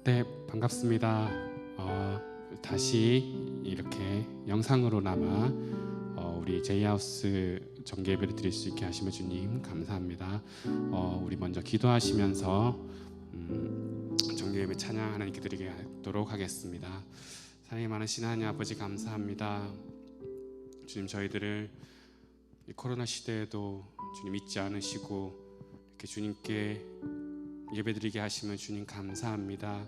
네, 반갑습니다. 다시 이렇게 영상으로나마 우리 제이하우스 정기 예배를 드릴 수 있게 하시면 주님 감사합니다. 우리 먼저 기도하시면서 정기 예배 찬양 하나님께 드리도록 하겠습니다. 사랑이 많으신 하나님 아버지 감사합니다. 주님, 저희들을 이 코로나 시대에도 주님 잊지 않으시고 이렇게 주님께 예배드리게 하시면 주님 감사합니다.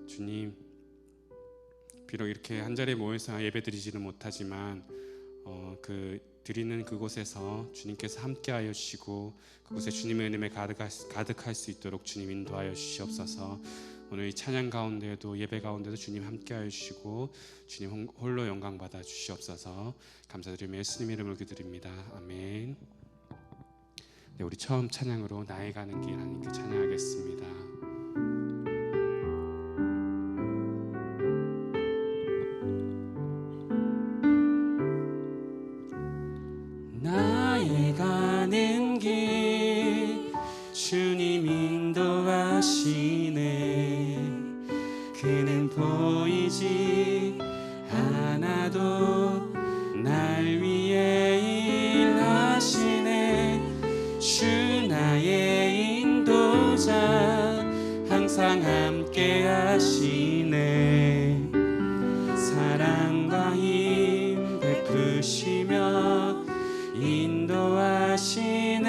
주님, 비록 이렇게 한 자리에 모여서 예배드리지는 못하지만 그 드리는 그곳에서 주님께서 함께하여 주시고 그곳에 주님의 은혜에 가득할 수 있도록 주님 인도하여 주시옵소서. 오늘 이 찬양 가운데도 예배 가운데도 주님 함께하여 주시고 주님 홀로 영광 받아 주시옵소서. 감사드리며 예수님의 이름으로 기도드립니다. 아멘. 네, 우리 처음 찬양으로 나의 가는 길 하나님께 찬양하겠습니다. 나의 가는 길 주님 인도하시네. 그는 보이지 않아도 날 위해 일하시네. 주 나의 인도자 항상 함께 하시네. 사랑과 힘 베푸시며 인도하시네.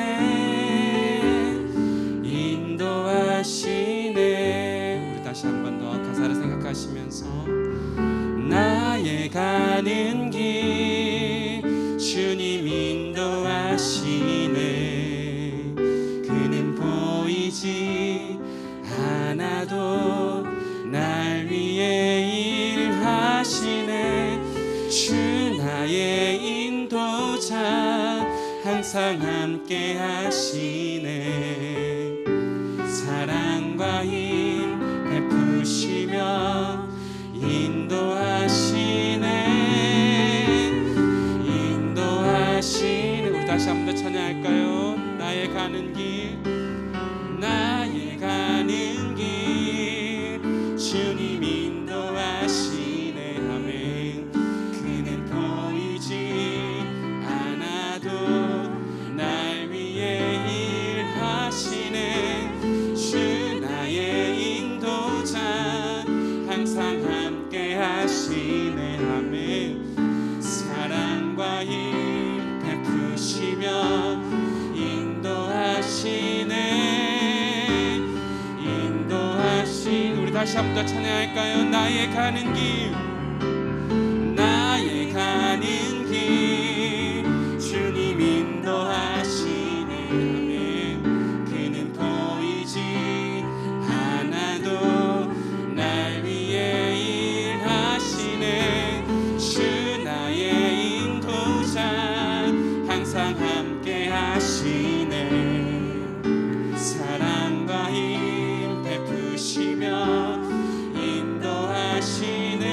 우리 다시 한 번 더 가사를 생각하시면서 나의 가는 길 주님 인도하시네. 그는 보이지 않아도 날 위해 일하시네. 주 나의 인도자 항상 함께 하시네. 사랑과 힘 베푸시며 인도하시네. 우리 다시 한 번 더 찬양할까요? 나의 가는 길 주님 인도하시네. 아멘. 그는 보이지 않아도 날 위해 일하시네. 주 나의 인도자 항상 함께 하시네. 아멘. 사랑과 힘 베푸시며 인도하시네. 우리 다시 한 번 더 찬양할까요? 나의 가는 길 주님 인도하시네. 아멘. 그는 보이지 않아도 날 위해 일하시네. 주 나의 인도자 항상 함께 하시네. 사랑과 힘 베푸시며 인도하시네.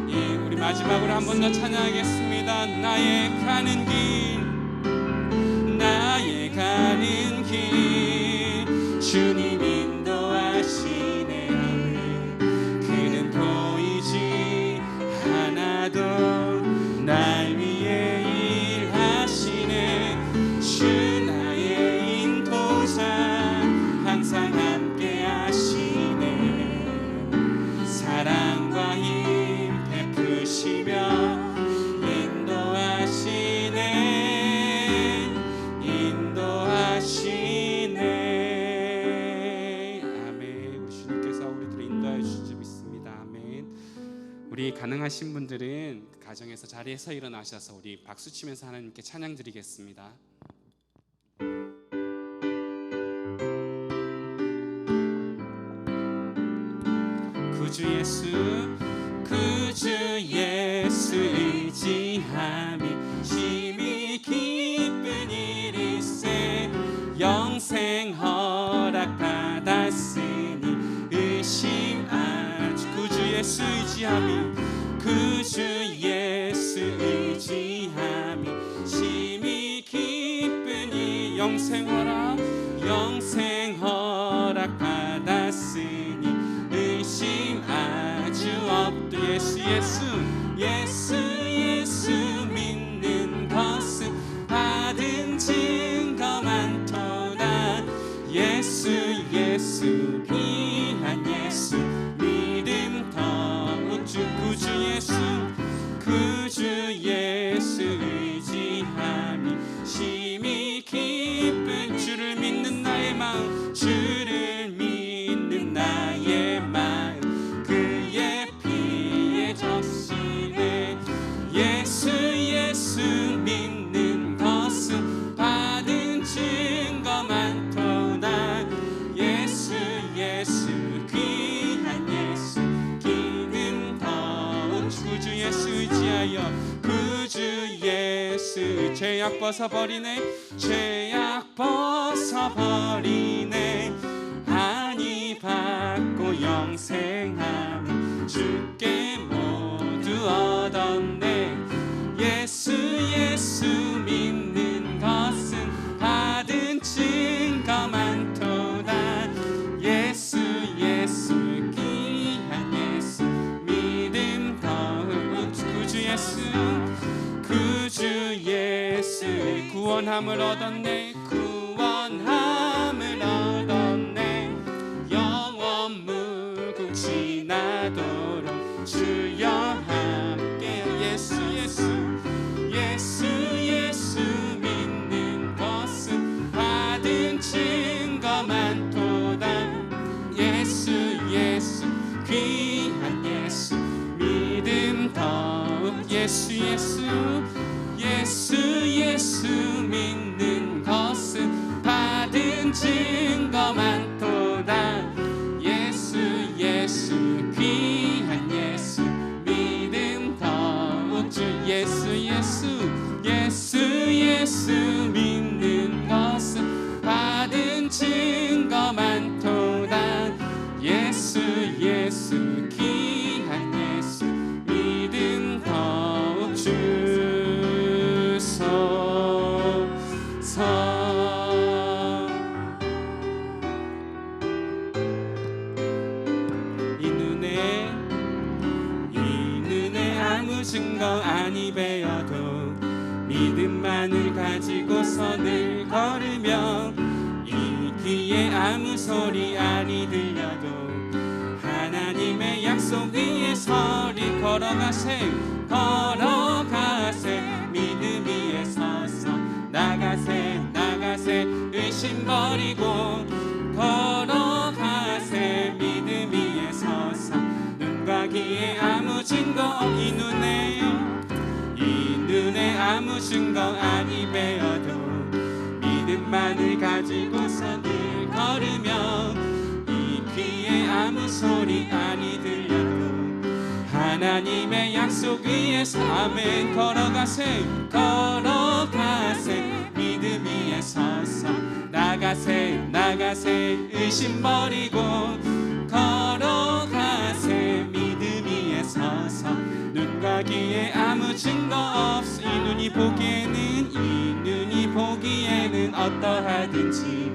예, 우리 마지막으로 한 번 더 찬양하겠습니다. 나의 가는 길 주님 인도하시네. 그는 보이지 않아도 날 위해 일하시네. 주 나의 인도자 항상 함께 하시네. 사랑과 힘 베푸시며 인도하시네. 아멘. 우리 주님께서 우리들을 인도하여 주실 줄 믿습니다. 아멘. 우리 가능하신 분들은 가정에서 자리에서 일어나셔서 우리 박수 치면서 하나님께 찬양 드리겠습니다. 구주 예수 의지함이 심히 기쁜 일일세. 영생 허락받았으니 의심하지. 구주 예수 의지함이 심히 기쁜 일. 영생 허락 받았으니 예수 귀한 예수 믿음 더욱 주 구주 예수 구주 예수 의지함이 심히 기쁜 주를 믿는 나의 마음 주를 믿는 나의 마음 그의 피에 적시네 예수 예수 믿는 것은 받은 증거 많도다 예수 예수 귀한 예수 기름 더운 구주 예수 의지하여 구주 예수 죄악 벗어버리네 죄악 벗어버리네 한이 받고 영생함 주께 모두 얻었네 예수 예수 믿는 것은 받은 증거 많도다 예수 예수 귀한 예수 믿음 더욱 구주 예수 구주 예수 구원함을 얻었네 구원함을 얻었네 영원 무궁지나도록 주여 함께 예수 예수 예수 예수 믿는 것은 받은 증거 많도다 예수 예수 귀한 예수 믿음 더욱 예수 예수 예수 예수 믿는 것은 받은 증거 많도다 예수 예수 귀한 예수 믿음 더욱 주 예수 예수 예수 예수 믿는 것은 받은 증거 많도다 예수 예수 귀한 예수 믿음 더욱 주소서 이 눈에 아무 증거 아니 배어도 믿음만을 가지고서 늘 걸으며 이 귀에 아무 소리 아니 들려도 하나님의 약속 위에 서리 걸어가세 믿음 위에 서서 나가세 의심 버리고 걸어가세 믿음 위에 서서 눈과 귀에 아무 증거 이 눈에 아무 증거 아니 배어도 믿음만을 가지고서 늘 걸으며 이 귀에 아무 소리 아니 들려도 하나님의 약속 위에서 아멘 걸어가세 믿음 위에 서서 나가세 의심 버리고 걸어가세 믿음 위에 서서 눈과 귀에 아무 증거 없어 이 눈이 보기에는 어떠하든지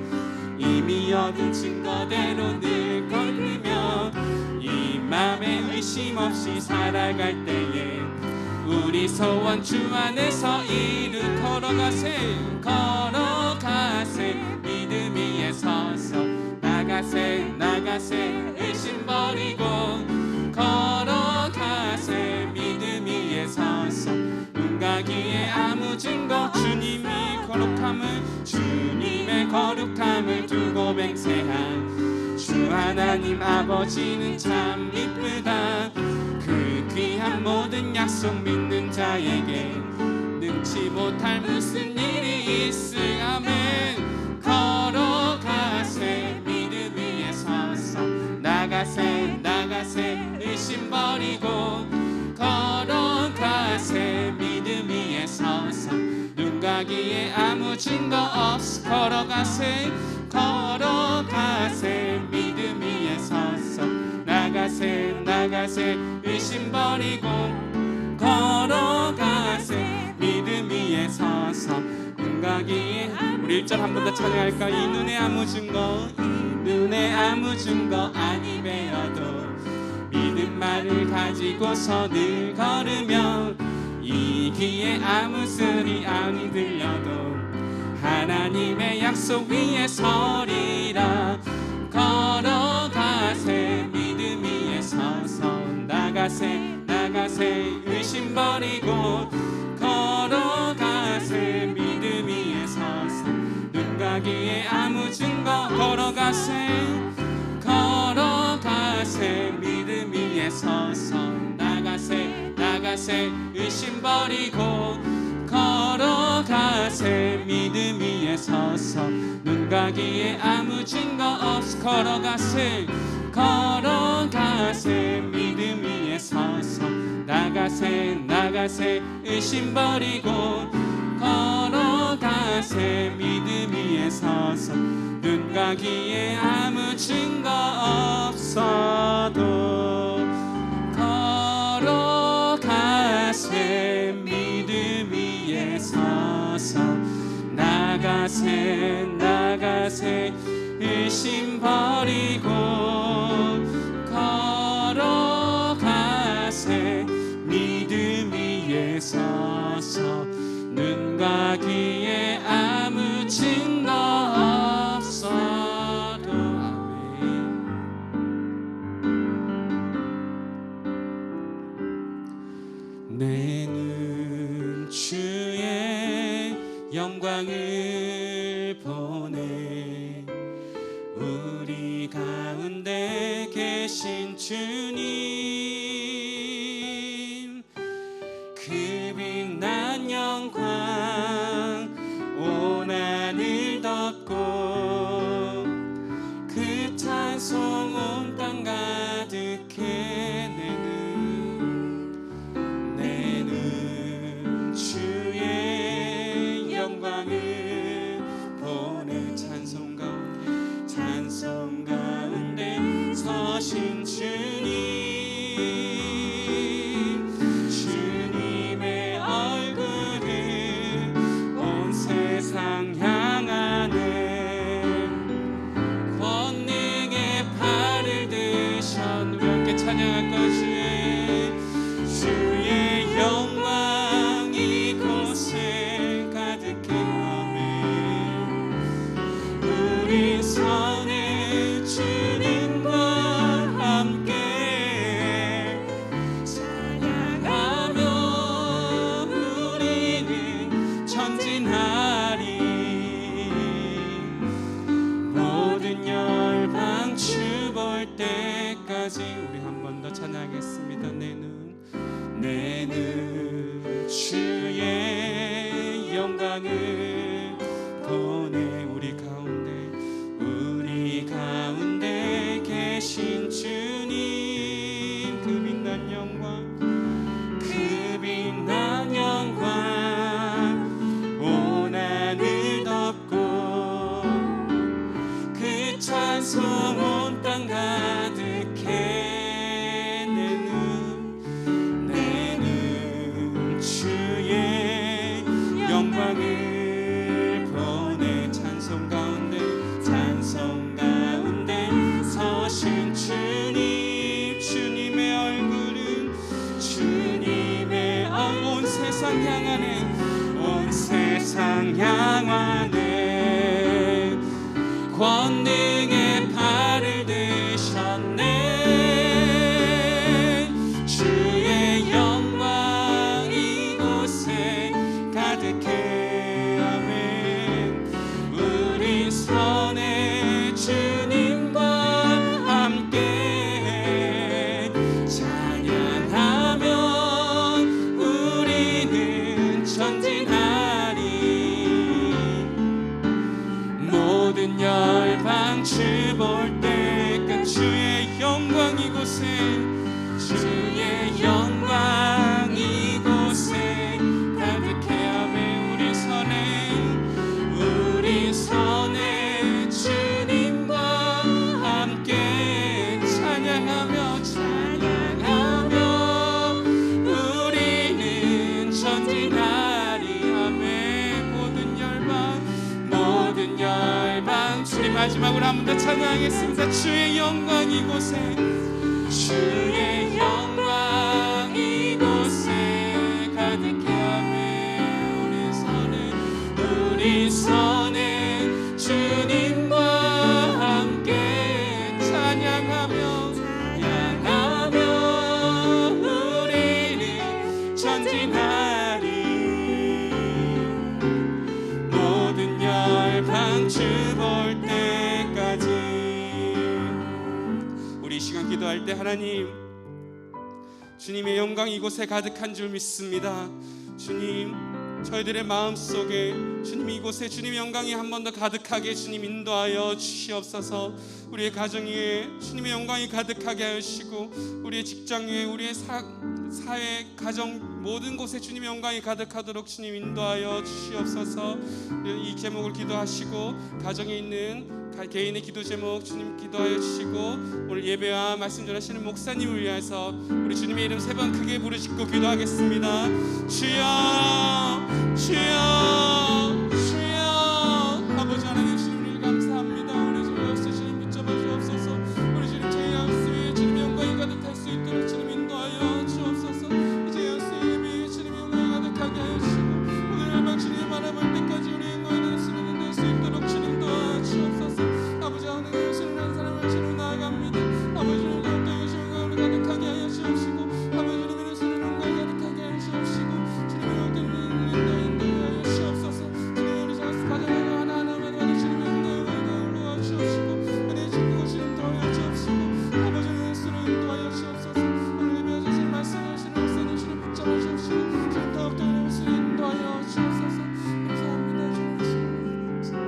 이미 얻은 증거대로 늘 걸으며 이 맘에 의심 없이 살아갈 때에 우리 소원 주 안에서 이루 걸어가세 믿음 위에 서서 나가세 의심 버리고 걸어가세 믿음 위에 서서 눈과 귀에 아무 증거 주님의 거룩함을 두고 맹세한 주 하나님 아버지는 참 이쁘다 그 귀한 모든 약속 믿는 자에게 능치 못할 무슨 일이 있을 아멘 걸어가세 믿음 위에 서서 나가세 의심 버리고 걸어가세 믿음 위에 서서 눈과 귀에 아무 증거 없어 걸어가세 믿음 위에 서서 나가세 의심 버리고 걸어가세 믿음 위에 서서 눈과 귀에 우리 1절 한 번 더 찬양할까 이 눈에 아무 증거 아니 배어도 믿음만을 가지고서 늘 걸으며 이 귀에 아무 소리 아니 들려도 하나님의 약속 위에 서리라 걸어가세 믿음 위에 서서 나가세 의심 버리고 걸어가세 믿음 위에 서서 눈 가기에 아무 증거 걸어가세 믿음 위에 서서 나가세 의심 버리고 걸어가세 믿음 위에 서서 눈 가기에 아무 증거 없어 걸어가세 믿음 위에 서서 나가세 의심 버리고 걸어가세 믿음 위에 서서 눈 가기에 아무 증거 없어도 걸어가세 믿음 위에 서서 나가세 의심 버리고 걸어가세 믿음 위에 서서 눈 가기에 아무 증거 없어도 내 눈 주의 영광을 보네 우리 가운데 계신 주님 그 빛난 영광 온 하늘 덮고 그 찬송 온 땅 가득해 내 눈 주의 영광을 보내 찬송 가운데 서신 주님의 얼굴을 온 세상 향하네 권능의 팔을 드셨 우리 함께 찬양할 것이 주의 영광 이곳에 가득해 아멘 우리 선에 주님과 함께 찬양하며 우리는 전진하리 모든 열방 주 볼 때까지 우리 한 번 더 찬양하겠습니다 내 눈 주의 영광을 보내 우리 가운데 계신 주님 그 빛난 영광 온 하늘 덮고 그 찬송 온 땅 가득해 내 눈 주의 영광을 보내 찬송 가운데 서신 주님의 얼굴은 온 세상 향하네 권능의 팔을 드셨네 주의 영광 이곳에 가득해 아멘 우리 선에 주님과 함께 찬양하며 우리는 전진하리 모든 열방 주 볼 때까지 주의 영광 이곳에 가득해 아멘 우리 선에 주님과 함께 찬양하며 우리는 전진하리 아멘 모든 열방 주님 마지막으로 한 번 더 찬양하겠습니다 주의 영광 이곳에 가득해 아멘 우리 선에 주님과 함께 주 볼 때까지. 우리 이 시간 기도할 때 하나님, 주님의 영광이 이곳에 가득한 줄 믿습니다. 주님, 저희들의 마음속에 주님 이곳에 주님의 영광이 한 번 더 가득하게 주님 인도하여 주시옵소서. 우리의 가정 위에 주님의 영광이 가득하게 하시고, 우리의 직장 위에, 우리의 사회, 가정 모든 곳에 주님의 영광이 가득하도록 주님 인도하여 주시옵소서. 이 제목을 기도하시고, 가정에 있는 개인의 기도 제목 주님 기도하여 주시고, 오늘 예배와 말씀 전하시는 목사님을 위해서 우리 주님의 이름 3번 크게 부르짖고 기도하겠습니다. 주여, 주여, 주여. 아버지 하나님, 주님을 감사합니다. 우리 주님 역시 주님 붙잡아 주옵소서. 우리 주님 제이하우스 위에 주님의 영광이 가득할 수 있도록 주님 인도하여 주옵소서. 제이하우스 예배에 주님의 영광이 가득하게 하시고, 오늘 밤 주님 바라볼 때까지 우리의 영광이 될 수 있도록 주님 도와주옵소서. 아버지 하나님, 주님 한 사람을 주님 나아갑니다. 아버지 주님 더욱더 주님 영광을 가득하게 하여 주옵시고, 아버지 주님의 주님 영광을 가득하게 하여 주옵시고, 주님의 영광을 인도하여 주옵소서. 주님 우리 자식 가정을 하나하나마다 주님의 영광을 도와 주옵시고, 은혜 주시고 주님 도와 주옵시고, 아버지 주님의 수를 인도하여 주옵소서. 오늘 예배해 주신 말씀을 주님 목사님 주님 붙잡아 주옵시고, 주님 더욱더 우리의 수를 인도하여 주옵소서. 감사합니다. 주님의 수를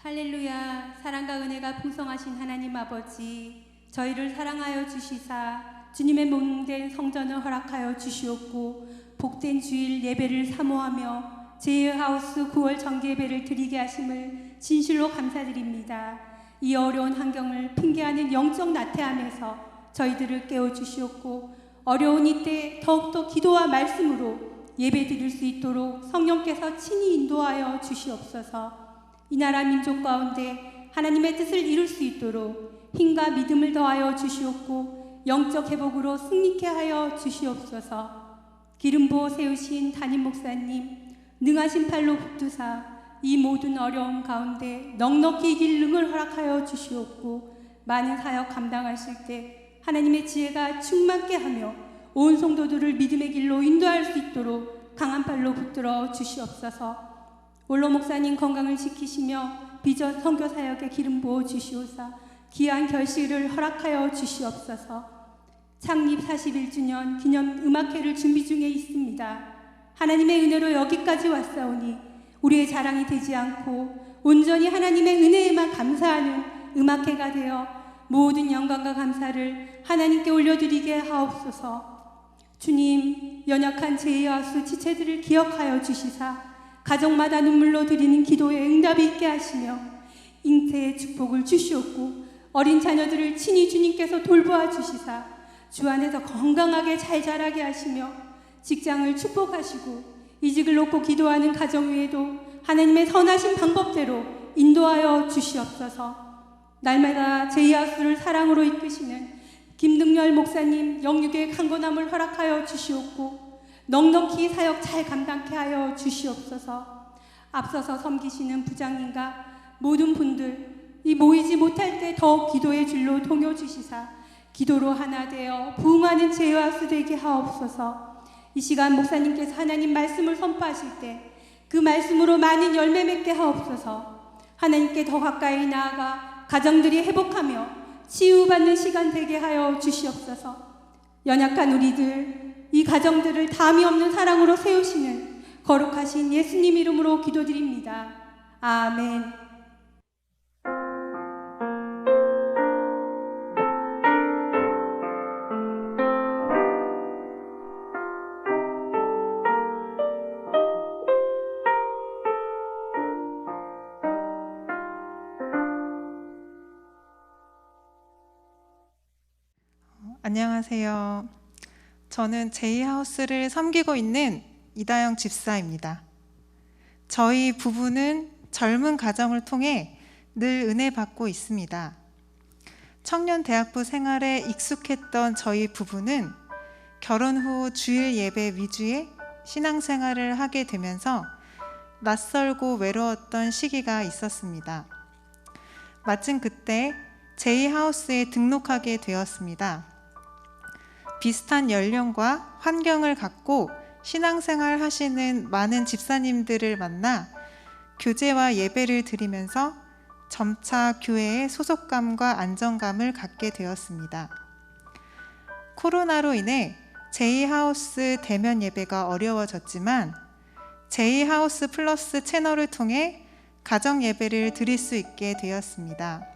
할렐루야. 사랑과 은혜가 풍성하신 하나님 아버지, 저희를 사랑하여 주시사 주님의 몸된 성전을 허락하여 주시옵고, 복된 주일 예배를 사모하며 제이하우스 9월 정기예배를 드리게 하심을 진실로 감사드립니다. 이 어려운 환경을 핑계하는 영적 나태함에서 저희들을 깨워주시옵고, 어려운 이때 더욱더 기도와 말씀으로 예배 드릴 수 있도록 성령께서 친히 인도하여 주시옵소서. 이 나라 민족 가운데 하나님의 뜻을 이룰 수 있도록 힘과 믿음을 더하여 주시옵고, 영적 회복으로 승리케 하여 주시옵소서. 기름 부어 세우신 담임 목사님, 능하신 팔로 붙드사 이 모든 어려움 가운데 넉넉히 이길 능을 허락하여 주시옵고, 많은 사역 감당하실 때 하나님의 지혜가 충만케 하며 온 성도들을 믿음의 길로 인도할 수 있도록 강한 팔로 붙들어 주시옵소서. 원로 목사님 건강을 지키시며 비전 선교 사역에 기름 부어 주시오사 귀한 결실을 허락하여 주시옵소서. 창립 41주년 기념 음악회를 준비 중에 있습니다. 하나님의 은혜로 여기까지 왔사오니 우리의 자랑이 되지 않고 온전히 하나님의 은혜에만 감사하는 음악회가 되어 모든 영광과 감사를 하나님께 올려드리게 하옵소서. 주님, 연약한 제이하우스 지체들을 기억하여 주시사 가정마다 눈물로 드리는 기도에 응답이 있게 하시며 잉태의 축복을 주시옵고, 어린 자녀들을 친히 주님께서 돌보아 주시사 주 안에서 건강하게 잘 자라게 하시며 직장을 축복하시고, 이직을 놓고 기도하는 가정 위에도 하나님의 선하신 방법대로 인도하여 주시옵소서. 날마다 제이하우스를 사랑으로 이끄시는 김등열 목사님 영육의 강건함을 허락하여 주시옵고, 넉넉히 사역 잘 감당케 하여 주시옵소서. 앞서서 섬기시는 부장님과 모든 분들, 이 모이지 못할 때 더욱 기도의 줄로 동요 주시사 기도로 하나 되어 부흥하는 제이하우스 되게 하옵소서. 이 시간 목사님께서 하나님 말씀을 선포하실 때 그 말씀으로 많은 열매 맺게 하옵소서. 하나님께 더 가까이 나아가 가정들이 회복하며 치유받는 시간 되게 하여 주시옵소서. 연약한 우리들, 이 가정들을 담이 없는 사랑으로 세우시는 거룩하신 예수님 이름으로 기도드립니다. 아멘. 안녕하세요. 저는 제이하우스를 섬기고 있는 이다영 집사입니다. 저희 부부는 젊은 가정을 통해 늘 은혜 받고 있습니다. 청년대학부 생활에 익숙했던 저희 부부는 결혼 후 주일 예배 위주의 신앙생활을 하게 되면서 낯설고 외로웠던 시기가 있었습니다. 마침 그때 제이하우스에 등록하게 되었습니다. 비슷한 연령과 환경을 갖고 신앙생활 하시는 많은 집사님들을 만나 교제와 예배를 드리면서 점차 교회의 소속감과 안정감을 갖게 되었습니다. 코로나로 인해 제이하우스 대면 예배가 어려워졌지만 제이하우스 플러스 채널을 통해 가정 예배를 드릴 수 있게 되었습니다.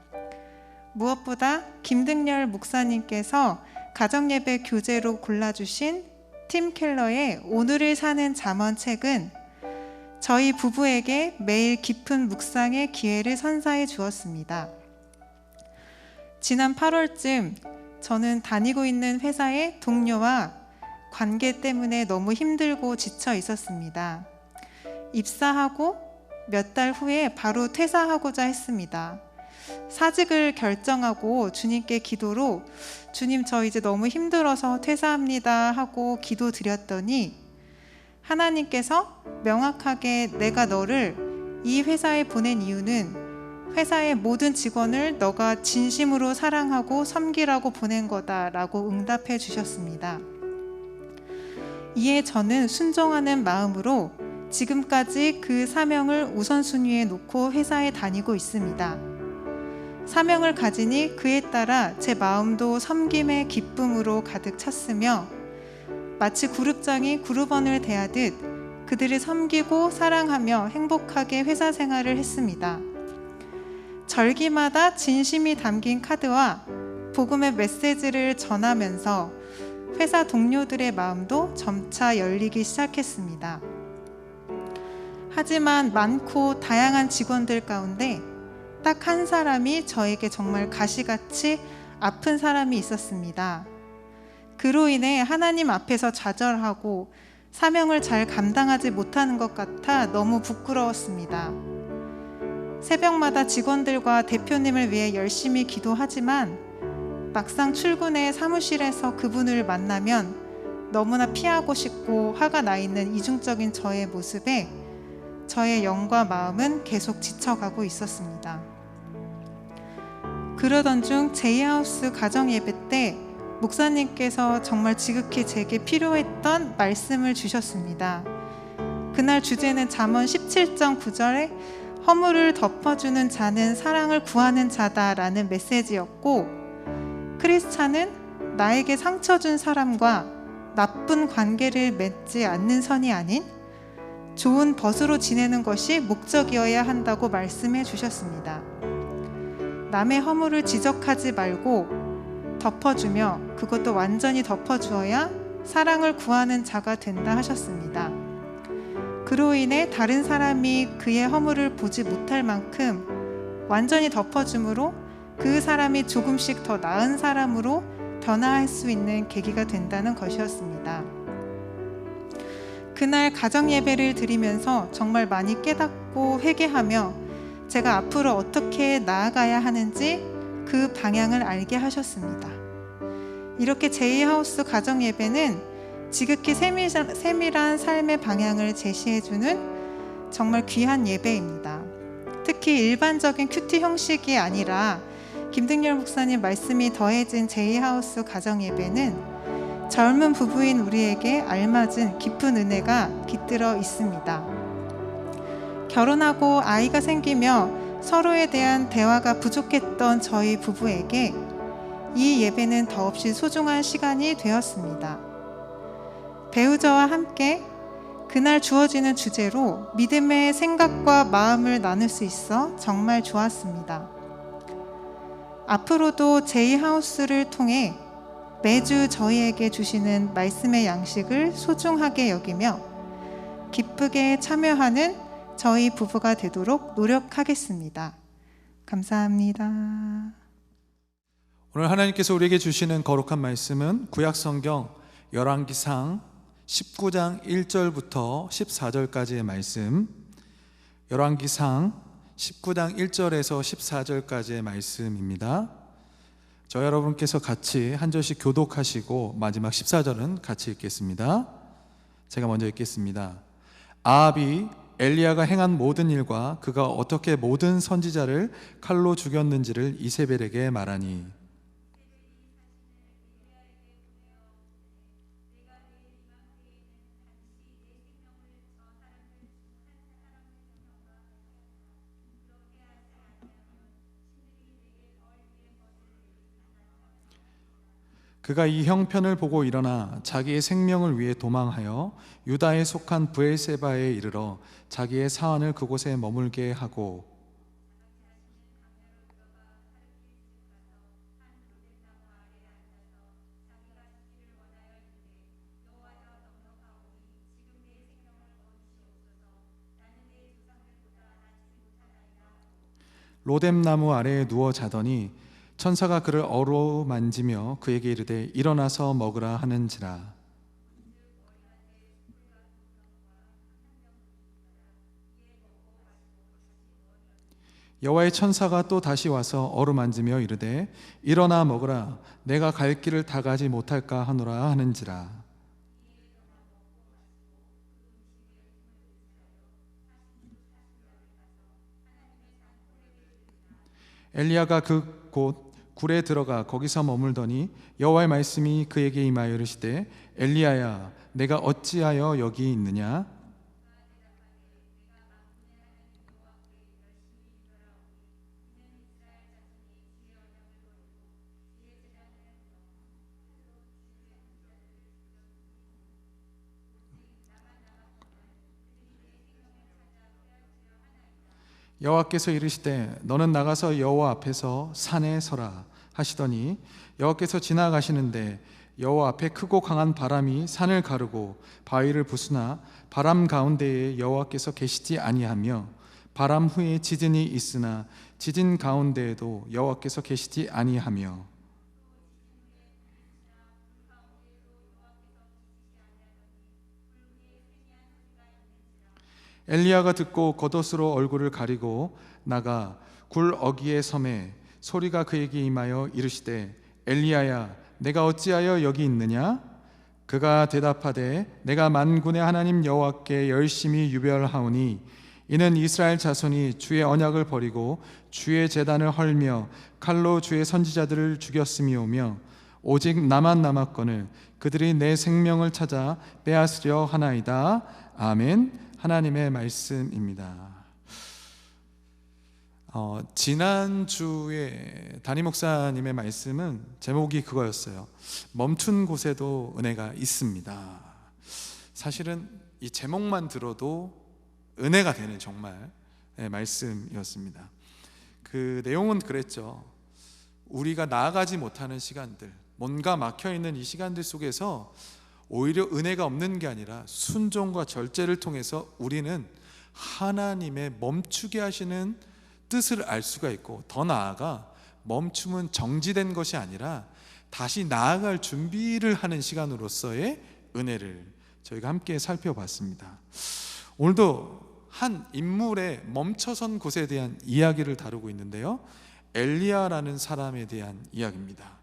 무엇보다 김등열 목사님께서 가정 예배 교재로 골라주신 팀 켈러의 오늘을 사는 잠언 책은 저희 부부에게 매일 깊은 묵상의 기회를 선사해 주었습니다. 지난 8월쯤 저는 다니고 있는 회사의 동료와 관계 때문에 너무 힘들고 지쳐 있었습니다. 입사하고 몇 달 후에 바로 퇴사하고자 했습니다. 사직을 결정하고 주님께 기도로 주님, 저 이제 너무 힘들어서 퇴사합니다 하고 기도드렸더니 하나님께서 명확하게 내가 너를 이 회사에 보낸 이유는 회사의 모든 직원을 너가 진심으로 사랑하고 섬기라고 보낸 거다라고 응답해 주셨습니다. 이에 저는 순종하는 마음으로 지금까지 그 사명을 우선순위에 놓고 회사에 다니고 있습니다. 사명을 가지니 그에 따라 제 마음도 섬김의 기쁨으로 가득 찼으며 마치 그룹장이 그룹원을 대하듯 그들을 섬기고 사랑하며 행복하게 회사 생활을 했습니다. 절기마다 진심이 담긴 카드와 복음의 메시지를 전하면서 회사 동료들의 마음도 점차 열리기 시작했습니다. 하지만 많고 다양한 직원들 가운데 딱 한 사람이 저에게 정말 가시같이 아픈 사람이 있었습니다. 그로 인해 하나님 앞에서 좌절하고 사명을 잘 감당하지 못하는 것 같아 너무 부끄러웠습니다. 새벽마다 직원들과 대표님을 위해 열심히 기도하지만 막상 출근해 사무실에서 그분을 만나면 너무나 피하고 싶고 화가 나 있는 이중적인 저의 모습에 저의 영과 마음은 계속 지쳐가고 있었습니다. 그러던 중 제이하우스 가정 예배 때 목사님께서 정말 지극히 제게 필요했던 말씀을 주셨습니다. 그날 주제는 잠언 17장 9절에 허물을 덮어주는 자는 사랑을 구하는 자다라는 메시지였고, 크리스찬은 나에게 상처 준 사람과 나쁜 관계를 맺지 않는 선이 아닌 좋은 벗으로 지내는 것이 목적이어야 한다고 말씀해 주셨습니다. 남의 허물을 지적하지 말고 덮어주며 그것도 완전히 덮어주어야 사랑을 구하는 자가 된다 하셨습니다. 그로 인해 다른 사람이 그의 허물을 보지 못할 만큼 완전히 덮어줌으로 그 사람이 조금씩 더 나은 사람으로 변화할 수 있는 계기가 된다는 것이었습니다. 그날 가정 예배를 드리면서 정말 많이 깨닫고 회개하며 제가 앞으로 어떻게 나아가야 하는지 그 방향을 알게 하셨습니다. 이렇게 제이하우스 가정 예배는 지극히 세밀한 삶의 방향을 제시해주는 정말 귀한 예배입니다. 특히 일반적인 큐티 형식이 아니라 김등열 목사님 말씀이 더해진 제이하우스 가정 예배는 젊은 부부인 우리에게 알맞은 깊은 은혜가 깃들어 있습니다. 결혼하고 아이가 생기며 서로에 대한 대화가 부족했던 저희 부부에게 이 예배는 더없이 소중한 시간이 되었습니다. 배우자와 함께 그날 주어지는 주제로 믿음의 생각과 마음을 나눌 수 있어 정말 좋았습니다. 앞으로도 제이하우스를 통해 매주 저희에게 주시는 말씀의 양식을 소중하게 여기며 기쁘게 참여하는 저희 부부가 되도록 노력하겠습니다. 감사합니다. 오늘 하나님께서 우리에게 주시는 거룩한 말씀은 구약성경 열왕기상 19장 1절부터 14절까지의 말씀, 열왕기상 19장 1절에서 14절까지의 말씀입니다. 저 여러분께서 같이 한 절씩 교독하시고 마지막 14절은 같이 읽겠습니다. 제가 먼저 읽겠습니다. 아합이 엘리야가 행한 모든 일과 그가 어떻게 모든 선지자를 칼로 죽였는지를 이세벨에게 말하니 그가 이 형편을 보고 일어나 자기의 생명을 위해 도망하여 유다에 속한 브엘세바에 이르러 자기의 사환을 그곳에 머물게 하고 로뎀나무 아래에 누워 자더니 천사가 그를 어루만지며 그에게 이르되 일어나서 먹으라 하는지라. 여호와의 천사가 또 다시 와서 어루만지며 이르되 일어나 먹으라 내가 갈 길을 다 가지 못할까 하노라 하는지라. 엘리야가 그 곧 굴에 들어가 거기서 머물더니 여호와의 말씀이 그에게 임하여 이르시되 엘리야야 내가 어찌하여 여기 있느냐. 여호와께서 이르시되 너는 나가서 여호와 앞에서 산에 서라 하시더니 여호와께서 지나가시는데 여호와 앞에 크고 강한 바람이 산을 가르고 바위를 부수나 바람 가운데에 여호와께서 계시지 아니하며 바람 후에 지진이 있으나 지진 가운데에도 여호와께서 계시지 아니하며 엘리야가 듣고 겉옷으로 얼굴을 가리고 나가 굴 어귀에 섬에 소리가 그에게 임하여 이르시되 엘리야야 내가 어찌하여 여기 있느냐. 그가 대답하되 내가 만군의 하나님 여호와께 열심히 유별하오니 이는 이스라엘 자손이 주의 언약을 버리고 주의 제단을 헐며 칼로 주의 선지자들을 죽였음이오며 오직 나만 남았거늘 그들이 내 생명을 찾아 빼앗으려 하나이다. 아멘. 하나님의 말씀입니다. 지난주에 담임 목사님의 말씀은 제목이 그거였어요. 멈춘 곳에도 은혜가 있습니다. 사실은 이 제목만 들어도 은혜가 되는 정말 말씀이었습니다. 그 내용은 그랬죠. 우리가 나아가지 못하는 시간들, 뭔가 막혀있는 이 시간들 속에서 오히려 은혜가 없는 게 아니라 순종과 절제를 통해서 우리는 하나님의 멈추게 하시는 뜻을 알 수가 있고, 더 나아가 멈춤은 정지된 것이 아니라 다시 나아갈 준비를 하는 시간으로서의 은혜를 저희가 함께 살펴봤습니다. 오늘도 한 인물의 멈춰선 곳에 대한 이야기를 다루고 있는데요, 엘리야라는 사람에 대한 이야기입니다.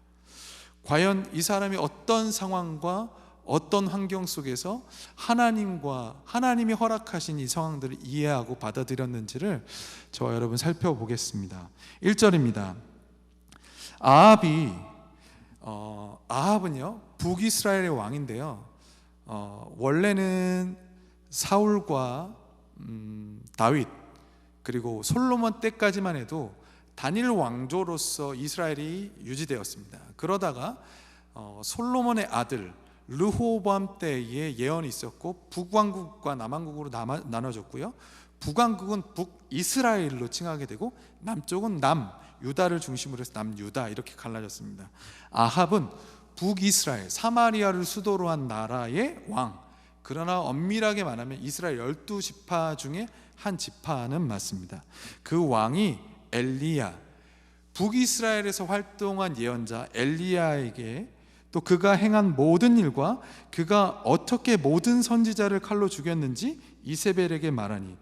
과연 이 사람이 어떤 상황과 어떤 환경 속에서 하나님이 허락하신 이 상황들을 이해하고 받아들였는지를 저와 여러분 살펴보겠습니다. 1절입니다. 아합은요 북이스라엘의 왕인데요, 원래는 사울과 다윗 그리고 솔로몬 때까지만 해도 단일 왕조로서 이스라엘이 유지되었습니다. 그러다가 솔로몬의 아들 르호보암 때에 예언이 있었고 북왕국과 남왕국으로 나눠졌고요, 북왕국은 북이스라엘로 칭하게 되고 남쪽은 남유다를 중심으로 해서 남유다 이렇게 갈라졌습니다. 아합은 북이스라엘 사마리아를 수도로 한 나라의 왕, 그러나 엄밀하게 말하면 이스라엘 12지파 중에 한 지파는 맞습니다. 그 왕이 엘리야, 북이스라엘에서 활동한 예언자 엘리야에게 또 그가 행한 모든 일과 그가 어떻게 모든 선지자를 칼로 죽였는지 이세벨에게 말하니,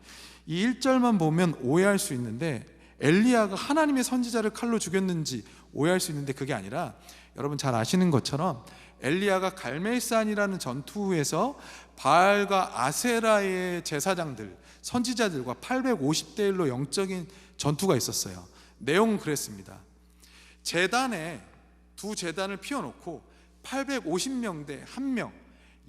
이 1절만 보면 오해할 수 있는데 엘리야가 하나님의 선지자를 칼로 죽였는지 오해할 수 있는데 그게 아니라, 여러분 잘 아시는 것처럼 엘리야가 갈멜산이라는 전투에서 바알과 아세라의 제사장들 선지자들과 850대 1로 영적인 전투가 있었어요. 내용은 그랬습니다. 두 제단을 피워놓고 850명 대 1명,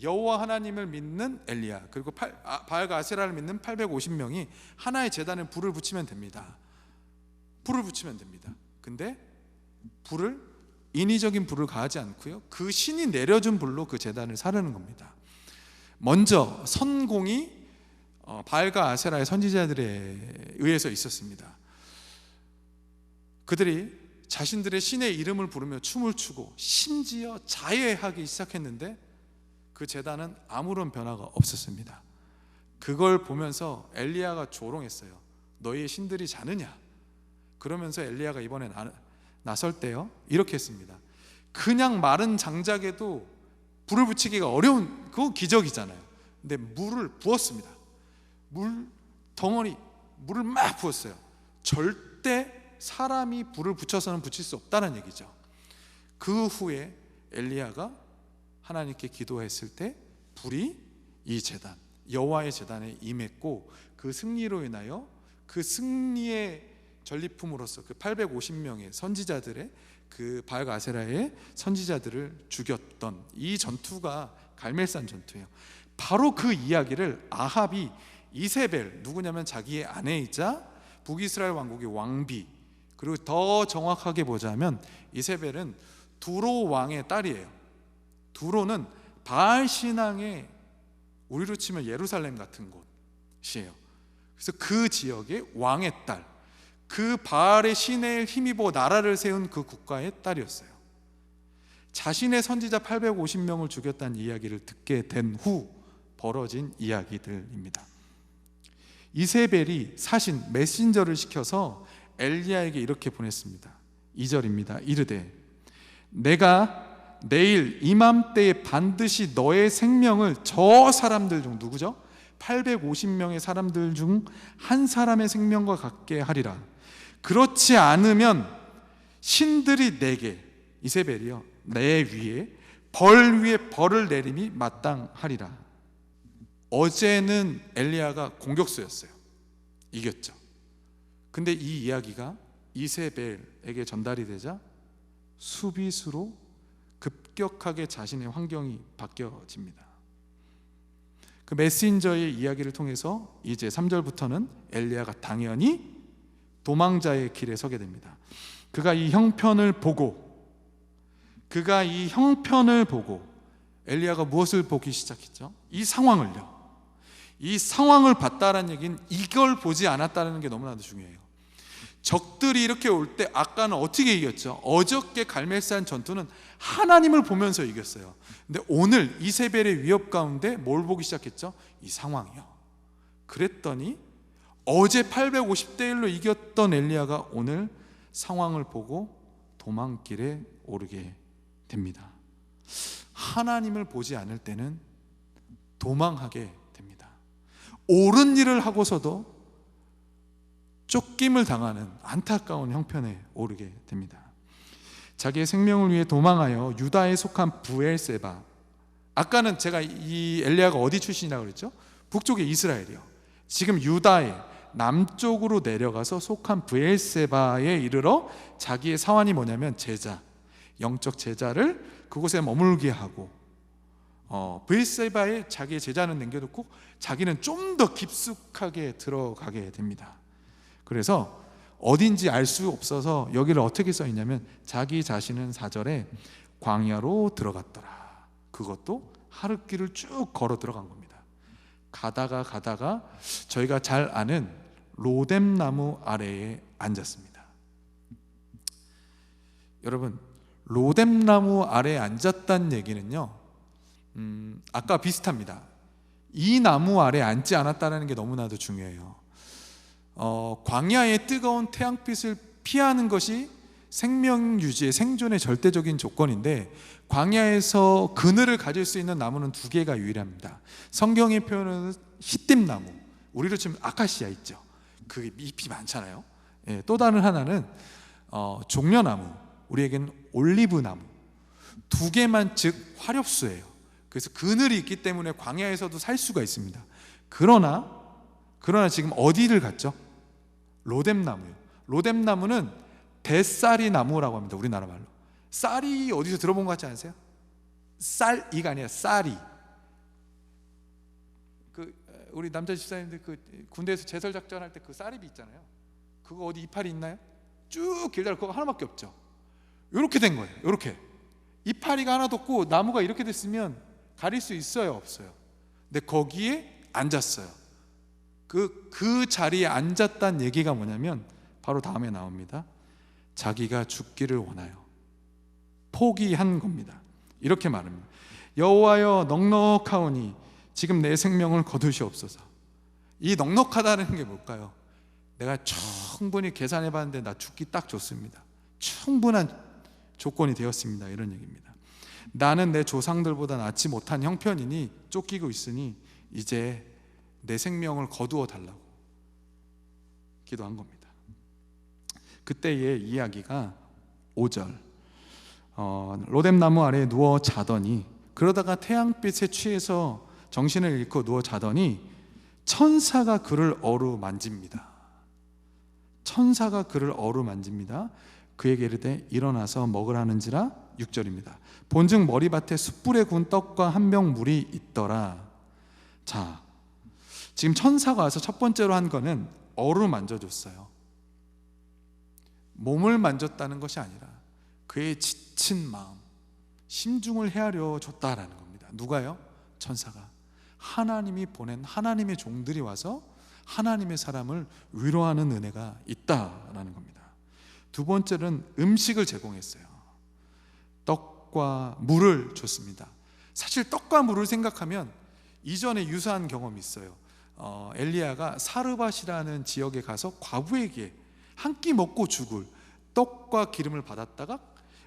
여호와 하나님을 믿는 엘리야 그리고 바알과 아세라를 믿는 850명이 하나의 제단에 불을 붙이면 됩니다. 근데 불을 인위적인 불을 가하지 않고요, 그 신이 내려준 불로 그 제단을 사르는 겁니다. 먼저 선공이 바알과 아세라의 선지자들에 의해서 있었습니다. 그들이 자신들의 신의 이름을 부르며 춤을 추고 심지어 자해하기 시작했는데 그 제단은 아무런 변화가 없었습니다. 그걸 보면서 엘리야가 조롱했어요. 너희의 신들이 자느냐? 그러면서 엘리야가 이번에 나설 때요, 이렇게 했습니다. 그냥 마른 장작에도 불을 붙이기가 어려운, 그건 기적이잖아요. 근데 물을 부었습니다. 물 덩어리, 물을 막 부었어요. 절대 사람이 불을 붙여서는 붙일 수 없다는 얘기죠. 그 후에 엘리야가 하나님께 기도했을 때 불이 이 제단, 여호와의 제단에 임했고, 그 승리로 인하여 그 승리의 전리품으로서 그 850명의 선지자들의, 그 바알과 아세라의 선지자들을 죽였던 이 전투가 갈멜산 전투예요. 바로 그 이야기를 아합이 이세벨, 누구냐면 자기의 아내이자 북이스라엘 왕국의 왕비, 그리고 더 정확하게 보자면 이세벨은 두로 왕의 딸이에요. 두로는 바알 신앙의, 우리로 치면 예루살렘 같은 곳이에요. 그래서 그 지역의 왕의 딸, 그 바알의 신에 힘입어 나라를 세운 그 국가의 딸이었어요. 자신의 선지자 850명을 죽였다는 이야기를 듣게 된 후 벌어진 이야기들입니다. 이세벨이 사신 메신저를 시켜서 엘리야에게 이렇게 보냈습니다. 2절입니다. 이르되 내가 내일 이맘때에 반드시 너의 생명을 저 사람들 중, 누구죠? 850명의 사람들 중 한 사람의 생명과 같게 하리라. 그렇지 않으면 신들이 내게, 이세벨이요, 내 위에 벌 위에 벌을 내림이 마땅하리라. 어제는 엘리야가 공격수였어요. 이겼죠. 근데 이 이야기가 이세벨에게 전달이 되자 수비수로 급격하게 자신의 환경이 바뀌어집니다. 그 메신저의 이야기를 통해서 이제 3절부터는 엘리야가 당연히 도망자의 길에 서게 됩니다. 그가 이 형편을 보고 엘리야가 무엇을 보기 시작했죠? 이 상황을요. 이 상황을 봤다는 얘기는 이걸 보지 않았다는 게 너무나도 중요해요. 적들이 이렇게 올 때 아까는 어떻게 이겼죠? 어저께 갈멜산 전투는 하나님을 보면서 이겼어요. 근데 오늘 이세벨의 위협 가운데 뭘 보기 시작했죠? 이 상황이요. 그랬더니 어제 850대 1로 이겼던 엘리야가 오늘 상황을 보고 도망길에 오르게 됩니다. 하나님을 보지 않을 때는 도망하게 됩니다. 옳은 일을 하고서도 쫓김을 당하는 안타까운 형편에 오르게 됩니다. 자기의 생명을 위해 도망하여 유다에 속한 브엘세바, 아까는 제가 이 엘리야가 어디 출신이라고 그랬죠? 북쪽의 이스라엘이요. 지금 유다의 남쪽으로 내려가서 속한 브엘세바에 이르러 자기의 사환이 뭐냐면 제자, 영적 제자를 그곳에 머물게 하고, 브엘세바에 자기의 제자는 남겨두고 자기는 좀 더 깊숙하게 들어가게 됩니다. 그래서 어딘지 알 수 없어서 여기를 어떻게 써 있냐면 자기 자신은 4절에 광야로 들어갔더라. 그것도 하룻길을 쭉 걸어 들어간 겁니다. 가다가 저희가 잘 아는 로뎀나무 아래에 앉았습니다. 여러분, 로뎀나무 아래에 앉았다는 얘기는요, 아까 비슷합니다. 이 나무 아래에 앉지 않았다는 게 너무나도 중요해요. 광야의 뜨거운 태양빛을 피하는 것이 생명 유지의, 생존의 절대적인 조건인데, 광야에서 그늘을 가질 수 있는 나무는 두 개가 유일합니다. 성경의 표현은 히띄나무, 우리로 치면 아카시아 있죠. 그게 잎이 많잖아요. 예, 또 다른 하나는 종려나무, 우리에게는 올리브나무. 두 개만 즉 화렵수예요. 그래서 그늘이 있기 때문에 광야에서도 살 수가 있습니다. 그러나 지금 어디를 갔죠? 로뎀나무요. 로뎀나무는 대쌀이 나무라고 합니다. 우리나라 말로. 쌀이 어디서 들어본 것 같지 않으세요? 쌀이가 아니라 쌀이. 우리 남자 집사님들 군대에서 제설 작전할 때 그 쌀입이 있잖아요. 그거 어디 이파리 있나요? 쭉 길다가 그거 하나밖에 없죠. 이렇게 된 거예요. 이렇게 이파리가 하나도 없고 나무가 이렇게 됐으면 가릴 수 있어요, 없어요? 근데 거기에 앉았어요. 그 자리에 앉았다는 얘기가 뭐냐면 바로 다음에 나옵니다. 자기가 죽기를 원하여 포기한 겁니다. 이렇게 말합니다. 여호와여 넉넉하오니 지금 내 생명을 거두시옵소서. 이 넉넉하다는 게 뭘까요? 내가 충분히 계산해 봤는데 나 죽기 딱 좋습니다. 충분한 조건이 되었습니다. 이런 얘기입니다. 나는 내 조상들보다 낫지 못한 형편이니 쫓기고 있으니 이제 내 생명을 거두어 달라고 기도한 겁니다. 그때의 이야기가 5절 로뎀나무 아래에 누워 자더니, 그러다가 태양빛에 취해서 정신을 잃고 누워 자더니 천사가 그를 어루만집니다. 천사가 그를 어루만집니다. 그에게 이르되 일어나서 먹으라는지라. 6절입니다. 본즉 머리밭에 숯불에 구운 떡과 한 병 물이 있더라. 자, 지금 천사가 와서 첫 번째로 한 거는 어루만져줬어요. 몸을 만졌다는 것이 아니라 그의 지친 마음, 심중을 헤아려 줬다라는 겁니다. 누가요? 천사가. 하나님이 보낸 하나님의 종들이 와서 하나님의 사람을 위로하는 은혜가 있다라는 겁니다. 두 번째는 음식을 제공했어요. 떡과 물을 줬습니다. 사실 떡과 물을 생각하면 이전에 유사한 경험이 있어요. 엘리야가 사르밧이라는 지역에 가서 과부에게 한 끼 먹고 죽을 떡과 기름을 받았다가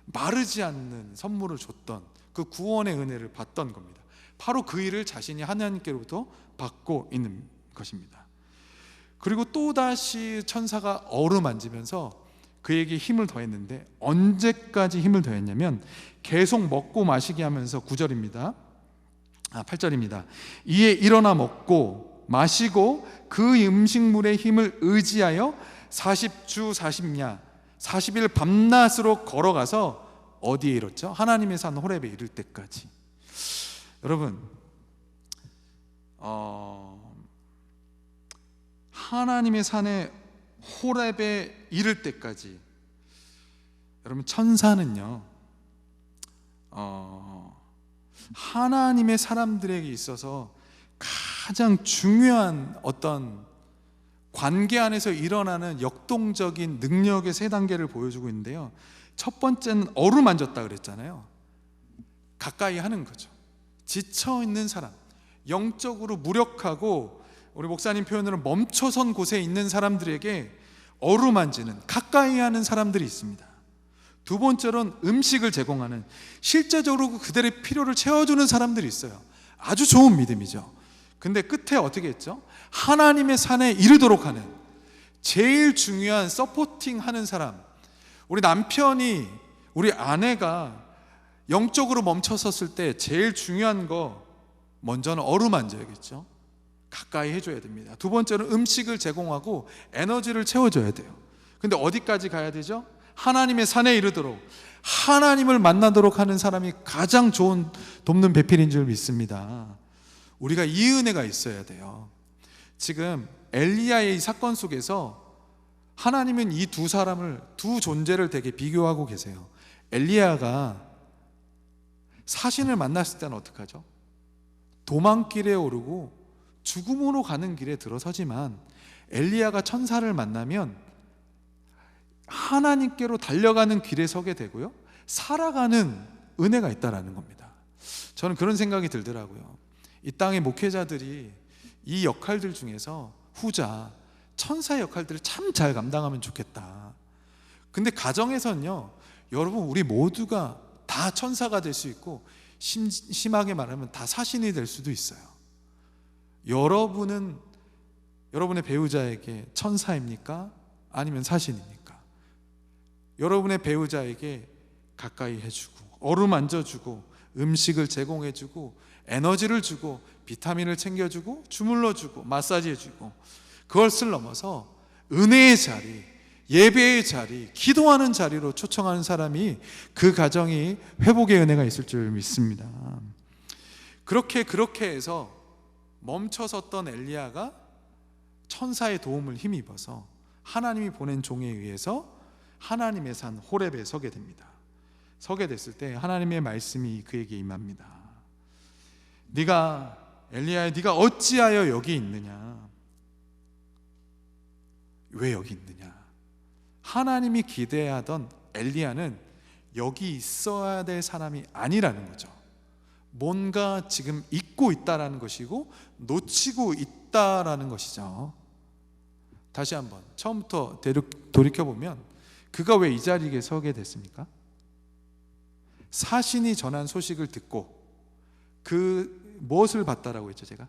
마르지 않는 선물을 줬던 그 구원의 은혜를 받던 겁니다. 바로 그 일을 자신이 하나님께로부터 받고 있는 것입니다. 그리고 또다시 천사가 어루만지면서 그에게 힘을 더했는데, 언제까지 힘을 더했냐면 계속 먹고 마시게 하면서 8절입니다. 이에 일어나 먹고 마시고 그 음식물의 힘을 의지하여 40주 40야 40일 밤낮으로 걸어가서 어디에 이뤘죠? 하나님의 산 호렙에 이를 때까지. 여러분, 하나님의 산에 호렙에 이를 때까지, 여러분 천사는요 하나님의 사람들에게 있어서 가장 중요한 어떤 관계 안에서 일어나는 역동적인 능력의 세 단계를 보여주고 있는데요. 첫 번째는 어루만졌다 그랬잖아요. 가까이 하는 거죠. 지쳐있는 사람, 영적으로 무력하고 우리 목사님 표현으로 멈춰선 곳에 있는 사람들에게 어루만지는, 가까이 하는 사람들이 있습니다. 두 번째로는 음식을 제공하는, 실제적으로 그들의 필요를 채워주는 사람들이 있어요. 아주 좋은 믿음이죠. 근데 끝에 어떻게 했죠? 하나님의 산에 이르도록 하는, 제일 중요한 서포팅 하는 사람, 우리 남편이, 우리 아내가 영적으로 멈춰섰을 때 제일 중요한 거 먼저는 어루만져야겠죠. 가까이 해줘야 됩니다. 두 번째는 음식을 제공하고 에너지를 채워줘야 돼요. 근데 어디까지 가야 되죠? 하나님의 산에 이르도록, 하나님을 만나도록 하는 사람이 가장 좋은 돕는 배필인 줄 믿습니다. 우리가 이 은혜가 있어야 돼요. 지금 엘리야의 이 사건 속에서 하나님은 이 두 사람을, 두 존재를 되게 비교하고 계세요. 엘리야가 사신을 만났을 때는 어떡하죠? 도망길에 오르고 죽음으로 가는 길에 들어서지만, 엘리야가 천사를 만나면 하나님께로 달려가는 길에 서게 되고요, 살아가는 은혜가 있다라는 겁니다. 저는 그런 생각이 들더라고요. 이 땅의 목회자들이 이 역할들 중에서 후자 천사의 역할들을 참 잘 감당하면 좋겠다. 근데 가정에서는요, 여러분 우리 모두가 다 천사가 될 수 있고, 심하게 말하면 다 사신이 될 수도 있어요. 여러분은 여러분의 배우자에게 천사입니까? 아니면 사신입니까? 여러분의 배우자에게 가까이 해주고 어루만져주고 음식을 제공해주고 에너지를 주고 비타민을 챙겨주고 주물러주고 마사지해주고, 그것을 넘어서 은혜의 자리, 예배의 자리, 기도하는 자리로 초청하는 사람이, 그 가정이 회복의 은혜가 있을 줄 믿습니다. 그렇게 해서 멈춰섰던 엘리야가 천사의 도움을 힘입어서 하나님이 보낸 종에 의해서 하나님의 산 호렙에 서게 됩니다. 서게 됐을 때 하나님의 말씀이 그에게 임합니다. 네가 엘리야야, 네가 어찌하여 여기 있느냐? 왜 여기 있느냐? 하나님이 기대하던 엘리야는 여기 있어야 될 사람이 아니라는 거죠. 뭔가 지금 잊고 있다라는 것이고 놓치고 있다라는 것이죠. 다시 한번 처음부터 돌이켜보면 그가 왜 이 자리에 서게 됐습니까? 사신이 전한 소식을 듣고 그 무엇을 봤다라고 했죠? 제가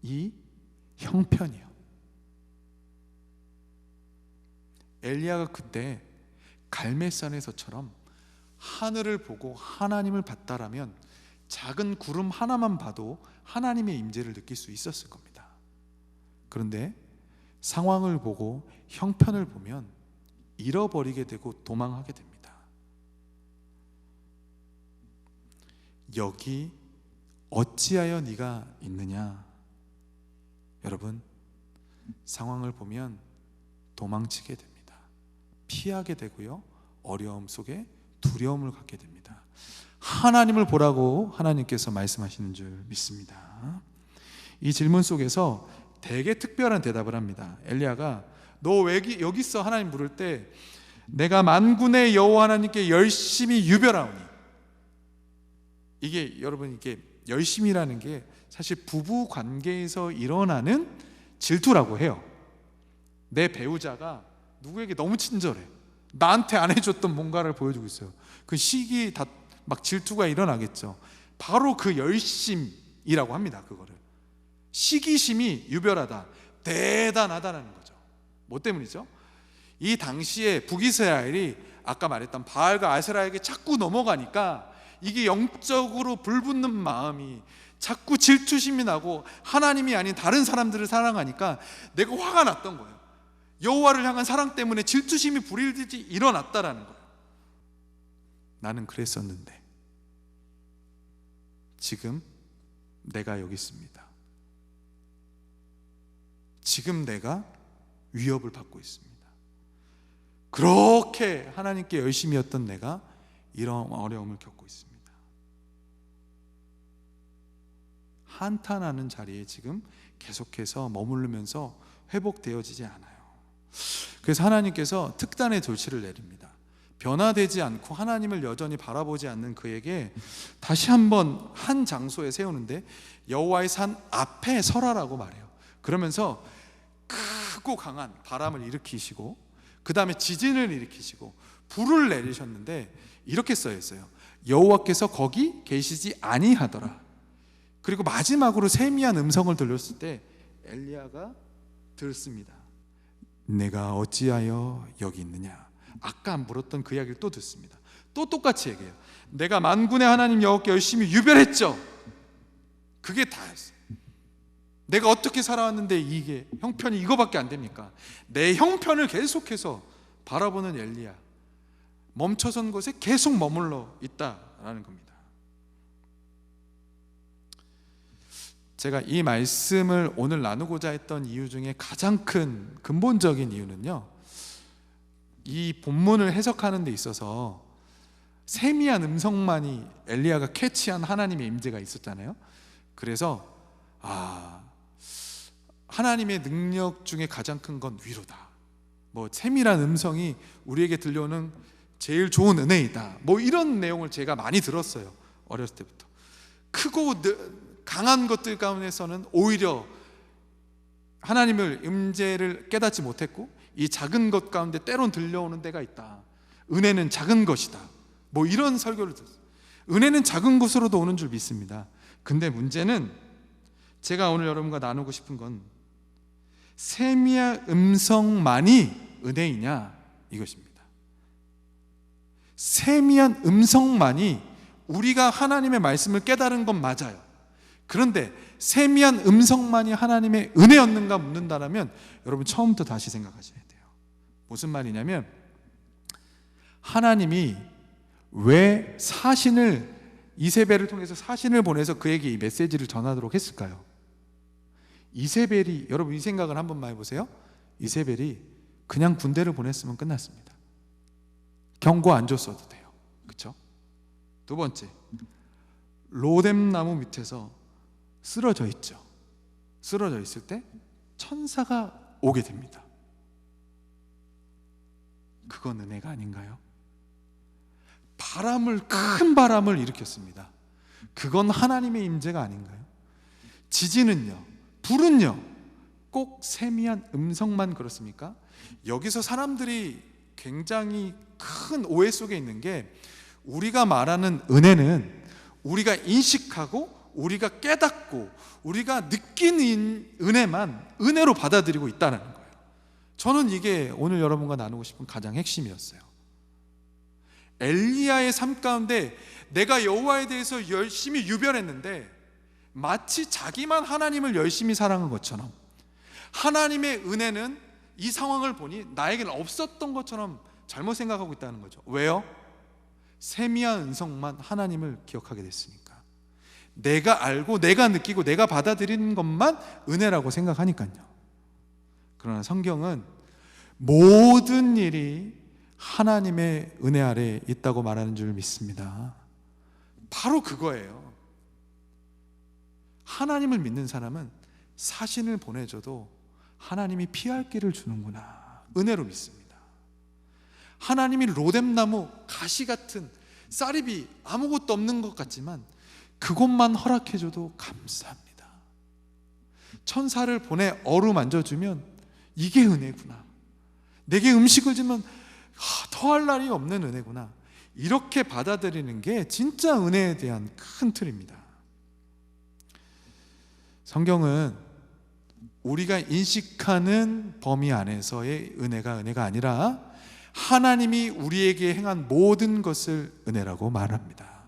이 형편이요. 엘리야가 그때 갈멜산에서처럼 하늘을 보고 하나님을 봤다라면 작은 구름 하나만 봐도 하나님의 임재를 느낄 수 있었을 겁니다. 그런데 상황을 보고 형편을 보면 잃어버리게 되고 도망하게 됩니다. 여기 어찌하여 네가 있느냐? 여러분, 상황을 보면 도망치게 됩니다. 피하게 되고요, 어려움 속에 두려움을 갖게 됩니다. 하나님을 보라고 하나님께서 말씀하시는 줄 믿습니다. 이 질문 속에서 되게 특별한 대답을 합니다. 엘리야가 너 왜 여기 있어? 하나님 물을 때 내가 만군의 여호와 하나님께 열심히 유별하오니. 이게 여러분, 이게 열심이라는 게 사실 부부 관계에서 일어나는 질투라고 해요. 내 배우자가 누구에게 너무 친절해, 나한테 안 해줬던 뭔가를 보여주고 있어요. 그 시기 다 막 질투가 일어나겠죠. 바로 그 열심이라고 합니다. 그거를 시기심이 유별하다, 대단하다는 거죠. 뭐 때문이죠? 이 당시에 북이스라엘이 아까 말했던 바알과 아세라에게 자꾸 넘어가니까 이게 영적으로 불붙는 마음이 자꾸 질투심이 나고 하나님이 아닌 다른 사람들을 사랑하니까 내가 화가 났던 거예요. 여호와를 향한 사랑 때문에 질투심이 불일듯이 일어났다라는 거예요. 나는 그랬었는데 지금 내가 여기 있습니다. 지금 내가 위협을 받고 있습니다. 그렇게 하나님께 열심이었던 내가 이런 어려움을 겪고 있습니다. 한탄하는 자리에 지금 계속해서 머무르면서 회복되어지지 않아요. 그래서 하나님께서 특단의 조치를 내립니다. 변화되지 않고 하나님을 여전히 바라보지 않는 그에게 다시 한번 한 장소에 세우는데 여호와의 산 앞에 서라라고 말해요. 그러면서 크고 강한 바람을 일으키시고 그 다음에 지진을 일으키시고 불을 내리셨는데 이렇게 써 있어요. 여호와께서 거기 계시지 아니하더라. 그리고 마지막으로 세미한 음성을 들렸을 때 엘리야가 듣습니다. 내가 어찌하여 여기 있느냐? 아까 안 물었던 그 이야기를 또 듣습니다. 또 똑같이 얘기해요. 내가 만군의 하나님 여호와께 열심히 유별했죠. 그게 다였어요. 내가 어떻게 살아왔는데 이게 형편이 이거밖에 안 됩니까? 내 형편을 계속해서 바라보는 엘리야, 멈춰선 곳에 계속 머물러 있다라는 겁니다. 제가 이 말씀을 오늘 나누고자 했던 이유 중에 가장 큰 근본적인 이유는요, 이 본문을 해석하는 데 있어서 세미한 음성만이 엘리야가 캐치한 하나님의 임재가 있었잖아요. 그래서 하나님의 능력 중에 가장 큰 건 위로다, 뭐 세밀한 음성이 우리에게 들려오는 제일 좋은 은혜이다, 뭐 이런 내용을 제가 많이 들었어요. 어렸을 때부터. 크고 강한 것들 가운데서는 오히려 하나님을 임재를 깨닫지 못했고, 이 작은 것 가운데 때론 들려오는 때가 있다. 은혜는 작은 것이다, 뭐 이런 설교를 들었어요. 은혜는 작은 것으로도 오는 줄 믿습니다. 근데 문제는 제가 오늘 여러분과 나누고 싶은 건 세미한 음성만이 은혜이냐 이것입니다. 세미한 음성만이 우리가 하나님의 말씀을 깨달은 건 맞아요. 그런데 세미한 음성만이 하나님의 은혜였는가 묻는다면 여러분 처음부터 다시 생각하셔야 돼요. 무슨 말이냐면, 하나님이 왜 이세벨을 통해서 사신을 보내서 그에게 이 메시지를 전하도록 했을까요? 이세벨이, 여러분 이 생각을 한 번만 해보세요. 이세벨이 그냥 군대를 보냈으면 끝났습니다. 경고 안 줬어도 돼요. 그렇죠? 두 번째, 로뎀 나무 밑에서 쓰러져 있죠. 쓰러져 있을 때 천사가 오게 됩니다. 그건 은혜가 아닌가요? 큰 바람을 일으켰습니다. 그건 하나님의 임재가 아닌가요? 지진은요, 불은요, 꼭 세미한 음성만 그렇습니까? 여기서 사람들이 굉장히 큰 오해 속에 있는 게, 우리가 말하는 은혜는 우리가 인식하고 우리가 깨닫고 우리가 느끼는 은혜만 은혜로 받아들이고 있다는 거예요. 저는 이게 오늘 여러분과 나누고 싶은 가장 핵심이었어요. 엘리야의 삶 가운데 내가 여호와에 대해서 열심히 유별했는데 마치 자기만 하나님을 열심히 사랑한 것처럼, 하나님의 은혜는 이 상황을 보니 나에게는 없었던 것처럼 잘못 생각하고 있다는 거죠. 왜요? 세미한 음성만 하나님을 기억하게 됐으니까. 내가 알고 내가 느끼고 내가 받아들이는 것만 은혜라고 생각하니까요. 그러나 성경은 모든 일이 하나님의 은혜 아래 있다고 말하는 줄 믿습니다. 바로 그거예요. 하나님을 믿는 사람은 사신을 보내줘도 하나님이 피할 길을 주는구나, 은혜로 믿습니다. 하나님이 로뎀나무 가시 같은 쌀입이 아무것도 없는 것 같지만 그것만 허락해줘도 감사합니다. 천사를 보내 어루만져주면 이게 은혜구나, 내게 음식을 주면 더할 날이 없는 은혜구나, 이렇게 받아들이는 게 진짜 은혜에 대한 큰 틀입니다. 성경은 우리가 인식하는 범위 안에서의 은혜가 아니라 하나님이 우리에게 행한 모든 것을 은혜라고 말합니다.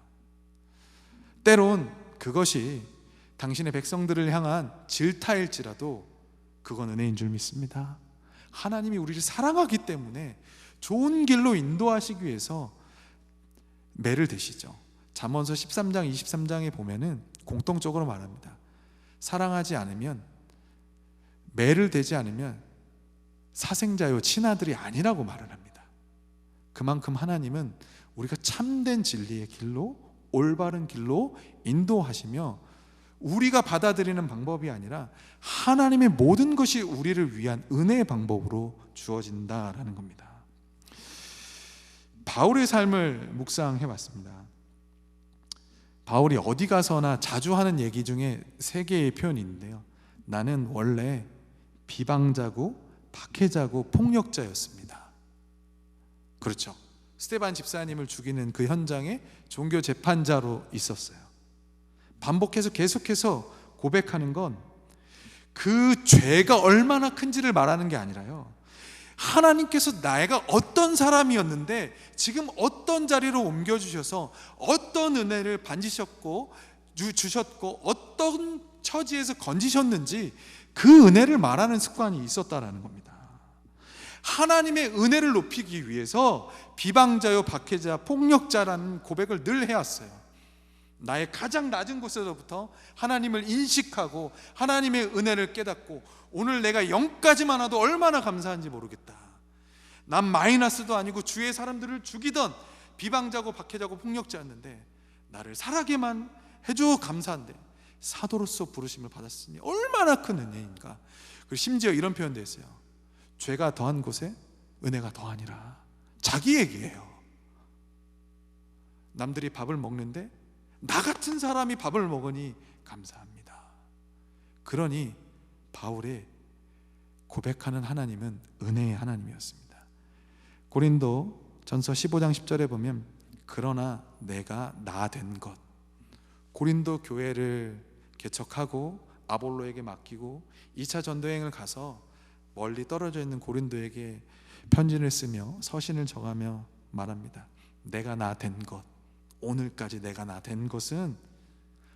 때론 그것이 당신의 백성들을 향한 질타일지라도 그건 은혜인 줄 믿습니다. 하나님이 우리를 사랑하기 때문에 좋은 길로 인도하시기 위해서 매를 대시죠. 잠언서 13장 23장에 보면은 공통적으로 말합니다. 사랑하지 않으면, 매를 대지 않으면 사생자요 친아들이 아니라고 말을 합니다. 그만큼 하나님은 우리가 참된 진리의 길로, 올바른 길로 인도하시며 우리가 받아들이는 방법이 아니라 하나님의 모든 것이 우리를 위한 은혜의 방법으로 주어진다라는 겁니다. 바울의 삶을 묵상해 봤습니다. 바울이 어디 가서나 자주 하는 얘기 중에 3개의 표현이 있는데요. 나는 원래 비방자고 박해자고 폭력자였습니다. 그렇죠. 스데반 집사님을 죽이는 그 현장에 종교 재판자로 있었어요. 반복해서 계속해서 고백하는 건 그 죄가 얼마나 큰지를 말하는 게 아니라요, 하나님께서 내가 어떤 사람이었는데 지금 어떤 자리로 옮겨주셔서 어떤 은혜를 반지셨고 주셨고 어떤 처지에서 건지셨는지 그 은혜를 말하는 습관이 있었다라는 겁니다. 하나님의 은혜를 높이기 위해서 비방자요 박해자 폭력자라는 고백을 늘 해왔어요. 나의 가장 낮은 곳에서부터 하나님을 인식하고 하나님의 은혜를 깨닫고 오늘 내가 0까지만 와도 얼마나 감사한지 모르겠다. 난 마이너스도 아니고 주의 사람들을 죽이던 비방자고 박해자고 폭력자였는데 나를 살아게만 해줘 감사한데 사도로서 부르심을 받았으니 얼마나 큰 은혜인가. 그리고 심지어 이런 표현도 했어요. 죄가 더한 곳에 은혜가 더하니라. 자기 얘기예요. 남들이 밥을 먹는데 나 같은 사람이 밥을 먹으니 감사합니다. 그러니 바울의 고백하는 하나님은 은혜의 하나님이었습니다. 고린도 전서 15장 10절에 보면 그러나 내가 나 된 것, 고린도 교회를 개척하고 아볼로에게 맡기고 2차 전도여행을 가서 멀리 떨어져 있는 고린도에게 편지를 쓰며 서신을 적으며 말합니다. 내가 나 된 것, 오늘까지 내가 나 된 것은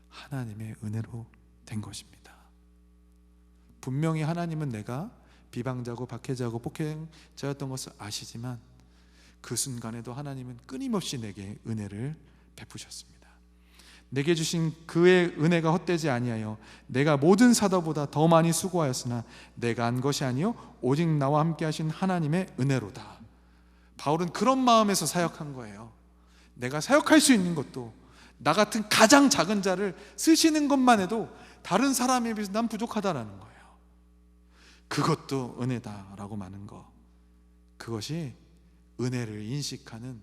하나님의 은혜로 된 것입니다. 분명히 하나님은 내가 비방자고 박해자고 폭행자였던 것을 아시지만 그 순간에도 하나님은 끊임없이 내게 은혜를 베푸셨습니다. 내게 주신 그의 은혜가 헛되지 아니하여 내가 모든 사도보다 더 많이 수고하였으나 내가 한 것이 아니요 오직 나와 함께 하신 하나님의 은혜로다. 바울은 그런 마음에서 사역한 거예요. 내가 사역할 수 있는 것도, 나 같은 가장 작은 자를 쓰시는 것만 해도 다른 사람에 비해서 난 부족하다라는 거예요. 그것도 은혜다라고 말하는 거, 그것이 은혜를 인식하는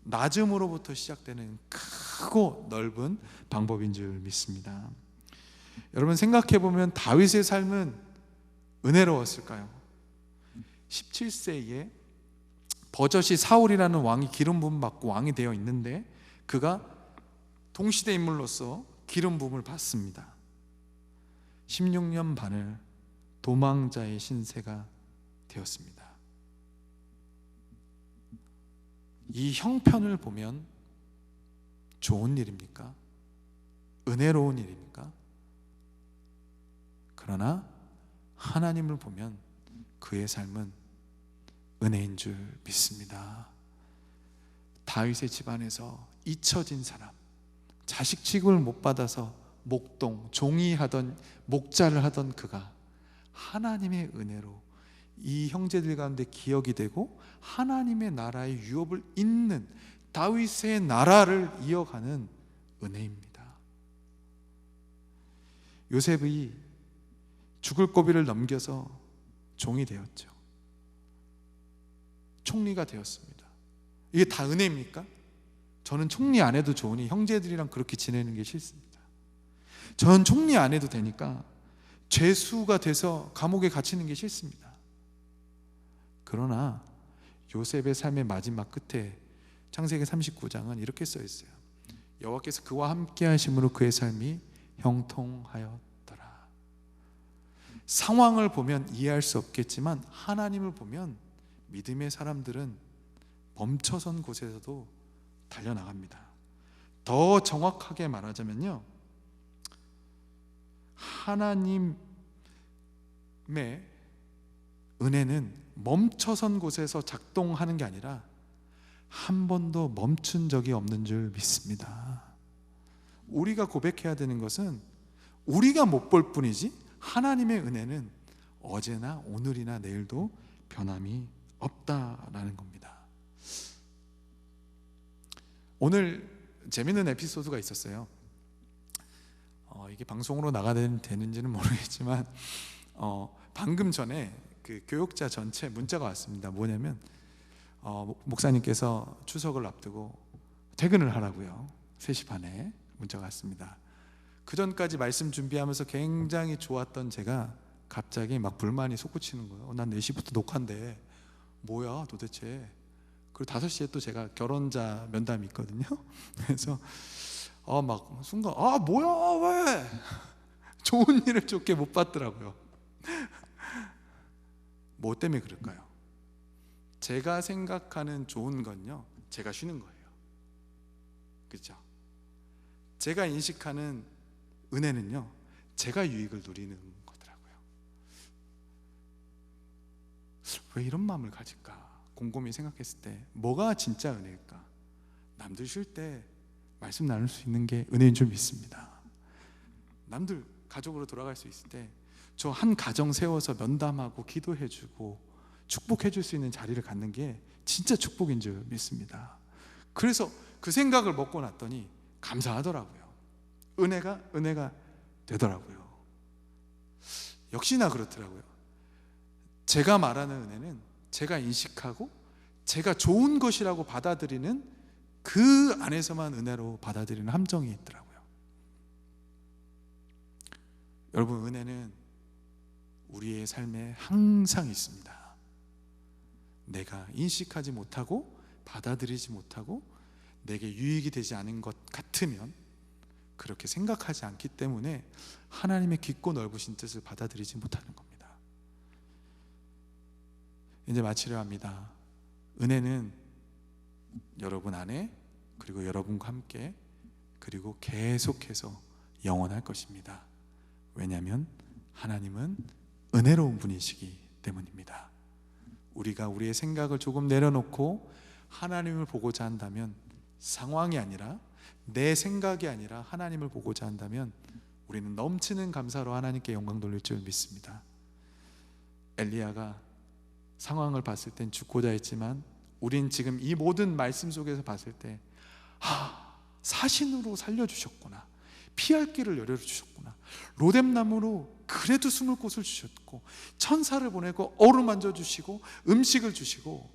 낮음으로부터 시작되는 크고 넓은 방법인 줄 믿습니다. 여러분 생각해 보면 다윗의 삶은 은혜로웠을까요? 17세에 버젓이 사울이라는 왕이 기름 부음 받고 왕이 되어 있는데 그가 동시대 인물로서 기름 부음을 받습니다. 16년 반을 도망자의 신세가 되었습니다. 이 형편을 보면 좋은 일입니까? 은혜로운 일입니까? 그러나 하나님을 보면 그의 삶은 은혜인 줄 믿습니다. 다윗의 집안에서 잊혀진 사람, 자식 취급을 못 받아서 목동, 종이 하던 목자를 하던 그가 하나님의 은혜로 이 형제들 가운데 기억이 되고 하나님의 나라의 유업을 잇는 다윗의 나라를 이어가는 은혜입니다. 요셉이 죽을 고비를 넘겨서 종이 되었죠. 총리가 되었습니다. 이게 다 은혜입니까? 저는 총리 안 해도 좋으니 형제들이랑 그렇게 지내는 게 싫습니다. 저는 총리 안 해도 되니까 죄수가 돼서 감옥에 갇히는 게 싫습니다. 그러나 요셉의 삶의 마지막 끝에 창세기 39장은 이렇게 써 있어요. 여호와께서 그와 함께 하심으로 그의 삶이 형통하였더라. 상황을 보면 이해할 수 없겠지만 하나님을 보면 믿음의 사람들은 멈춰선 곳에서도 달려나갑니다. 더 정확하게 말하자면요, 하나님의 은혜는 멈춰선 곳에서 작동하는 게 아니라 한 번도 멈춘 적이 없는 줄 믿습니다. 우리가 고백해야 되는 것은 우리가 못 볼 뿐이지 하나님의 은혜는 어제나 오늘이나 내일도 변함이 없다라는 겁니다. 오늘 재밌는 에피소드가 있었어요. 이게 방송으로 나가야 되는지는 모르겠지만 방금 전에 그 교육자 전체 문자가 왔습니다. 뭐냐면 목사님께서 추석을 앞두고 퇴근을 하라고요. 3시 반에 문자가 왔습니다. 그 전까지 말씀 준비하면서 굉장히 좋았던 제가 갑자기 막 불만이 솟구치는 거예요. 난 4시부터 녹화인데 뭐야 도대체. 그리고 5시에 또 제가 결혼자 면담이 있거든요. 그래서 막 순간 뭐야 왜 좋은 일을 좋게 못 봤더라고요. 뭐 때문에 그럴까요? 제가 생각하는 좋은 건요, 제가 쉬는 거예요. 그렇죠? 제가 인식하는 은혜는요, 제가 유익을 누리는 거더라고요. 왜 이런 마음을 가질까? 곰곰이 생각했을 때 뭐가 진짜 은혜일까? 남들 쉴 때 말씀 나눌 수 있는 게 은혜인 줄 믿습니다. 남들 가족으로 돌아갈 수 있을 때 저 한 가정 세워서 면담하고 기도해주고 축복해줄 수 있는 자리를 갖는 게 진짜 축복인 줄 믿습니다. 그래서 그 생각을 먹고 났더니 감사하더라고요. 은혜가 되더라고요. 역시나 그렇더라고요. 제가 말하는 은혜는 제가 인식하고 제가 좋은 것이라고 받아들이는 그 안에서만 은혜로 받아들이는 함정이 있더라고요. 여러분, 은혜는 우리의 삶에 항상 있습니다. 내가 인식하지 못하고 받아들이지 못하고 내게 유익이 되지 않은 것 같으면 그렇게 생각하지 않기 때문에 하나님의 깊고 넓으신 뜻을 받아들이지 못하는 겁니다. 이제 마치려 합니다. 은혜는 여러분 안에, 그리고 여러분과 함께, 그리고 계속해서 영원할 것입니다. 왜냐하면 하나님은 은혜로운 분이시기 때문입니다. 우리가 우리의 생각을 조금 내려놓고 하나님을 보고자 한다면, 상황이 아니라 내 생각이 아니라 하나님을 보고자 한다면 우리는 넘치는 감사로 하나님께 영광 돌릴 줄 믿습니다. 엘리야가 상황을 봤을 땐 죽고자 했지만 우린 지금 이 모든 말씀 속에서 봤을 때 사신으로 살려주셨구나. 피할 길을 열어주셨구나. 로뎀나무로 그래도 숨을 곳을 주셨고, 천사를 보내고 어루만져 주시고 음식을 주시고,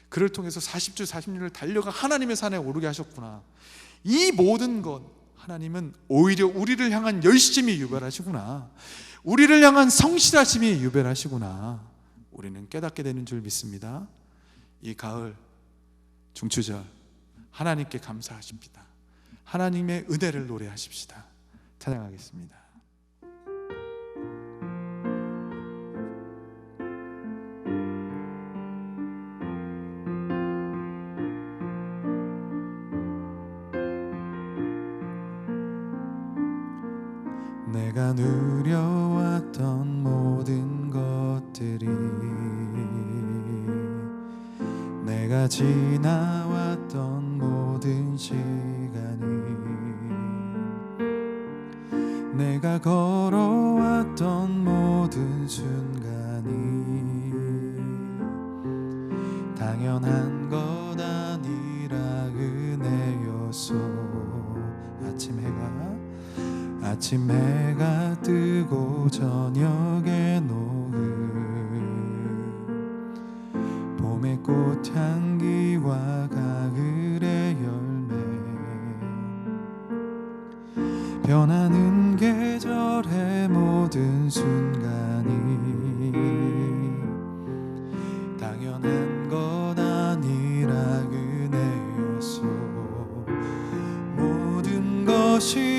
그를 통해서 40주 40년을 달려가 하나님의 산에 오르게 하셨구나. 이 모든 것, 하나님은 오히려 우리를 향한 열심히 유별하시구나. 우리를 향한 성실하심이 유별하시구나. 우리는 깨닫게 되는 줄 믿습니다. 이 가을 중추절 하나님께 감사하십니다. 하나님의 은혜를 노래하십시다. 찬양하겠습니다. 내가 누려왔던 모든 것들이, 내가 지나왔던 모든 시간이, 내가 걸어왔던 모든 순간이 당연한 것 아니라 은혜였소. 아침 해가 뜨고 저녁에 노을, 봄의 꽃향기와 가을의 열매, 변하는 계절의 모든 순간이 당연한 것 아니라 은혜였소. 모든 것이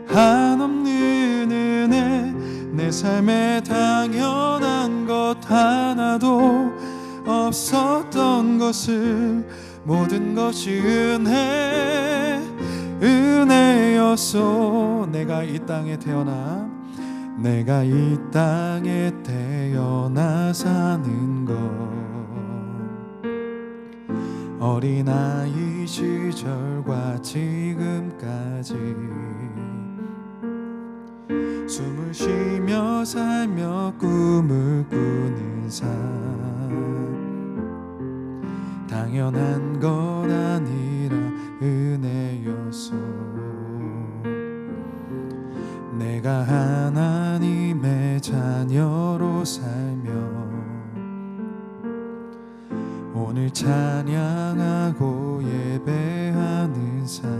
한없는 은혜, 내 삶에 당연한 것 하나도 없었던 것을, 모든 것이 은혜였소. 내가 이 땅에 태어나 사는 것, 어린아이 시절과 지금까지 숨을 쉬며 살며 꿈을 꾸는 삶, 당연한 것 아니라 은혜였소. 내가 하나님의 자녀로 살며 오늘 찬양하고 예배하는 삶,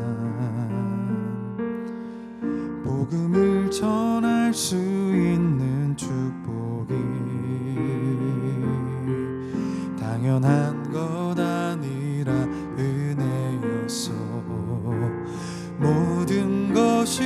복음을 전할 수 있는 축복이 당연한 것 아니라 은혜였소. 모든 것이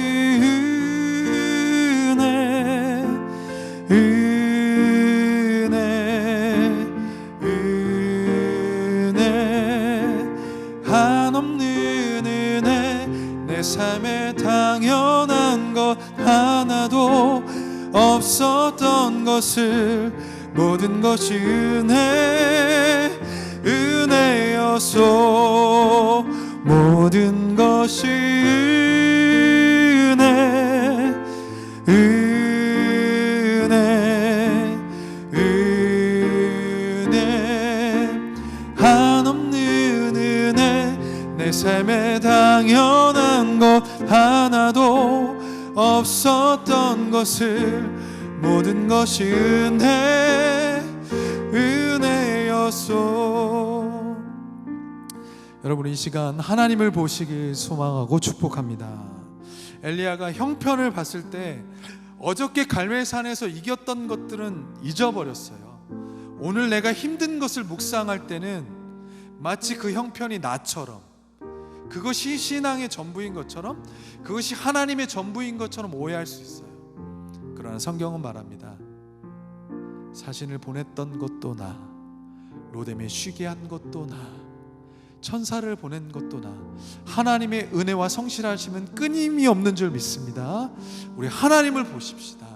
한없는 은혜, 내 삶에 당연한 것 하나도 없었던 것을, 모든 것이 은혜였소. 모든 것이 한없는 은혜, 내 삶에 당연한 것 하나도 없었던 것을, 모든 것이 은혜였소. 여러분, 이 시간 하나님을 보시길 소망하고 축복합니다. 엘리야가 형편을 봤을 때 어저께 갈멜산에서 이겼던 것들은 잊어버렸어요. 오늘 내가 힘든 것을 묵상할 때는 마치 그 형편이 나처럼, 그것이 신앙의 전부인 것처럼, 그것이 하나님의 전부인 것처럼 오해할 수 있어요. 그러나 성경은 말합니다. 사신을 보냈던 것도 나, 로뎀에 쉬게 한 것도 나, 천사를 보낸 것도 나. 하나님의 은혜와 성실하심은 끊임이 없는 줄 믿습니다. 우리 하나님을 보십시다.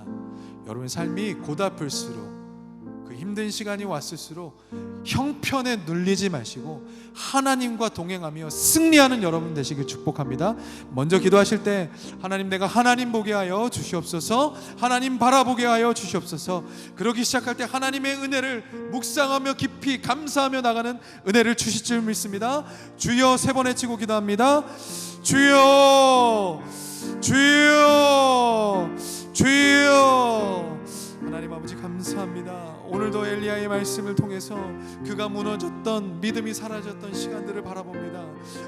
여러분의 삶이 고달플수록, 그 힘든 시간이 왔을수록 형편에 눌리지 마시고 하나님과 동행하며 승리하는 여러분 되시길 축복합니다. 먼저 기도하실 때 하나님, 내가 하나님 보게 하여 주시옵소서, 하나님 바라보게 하여 주시옵소서. 그러기 시작할 때 하나님의 은혜를 묵상하며 깊이 감사하며 나가는 은혜를 주실 줄 믿습니다. 주여, 3번 외치고 기도합니다. 주여, 주여, 주여. 하나님 아버지 감사합니다. 오늘도 엘리야의 말씀을 통해서 그가 무너졌던, 믿음이 사라졌던 시간들을 바라봅니다.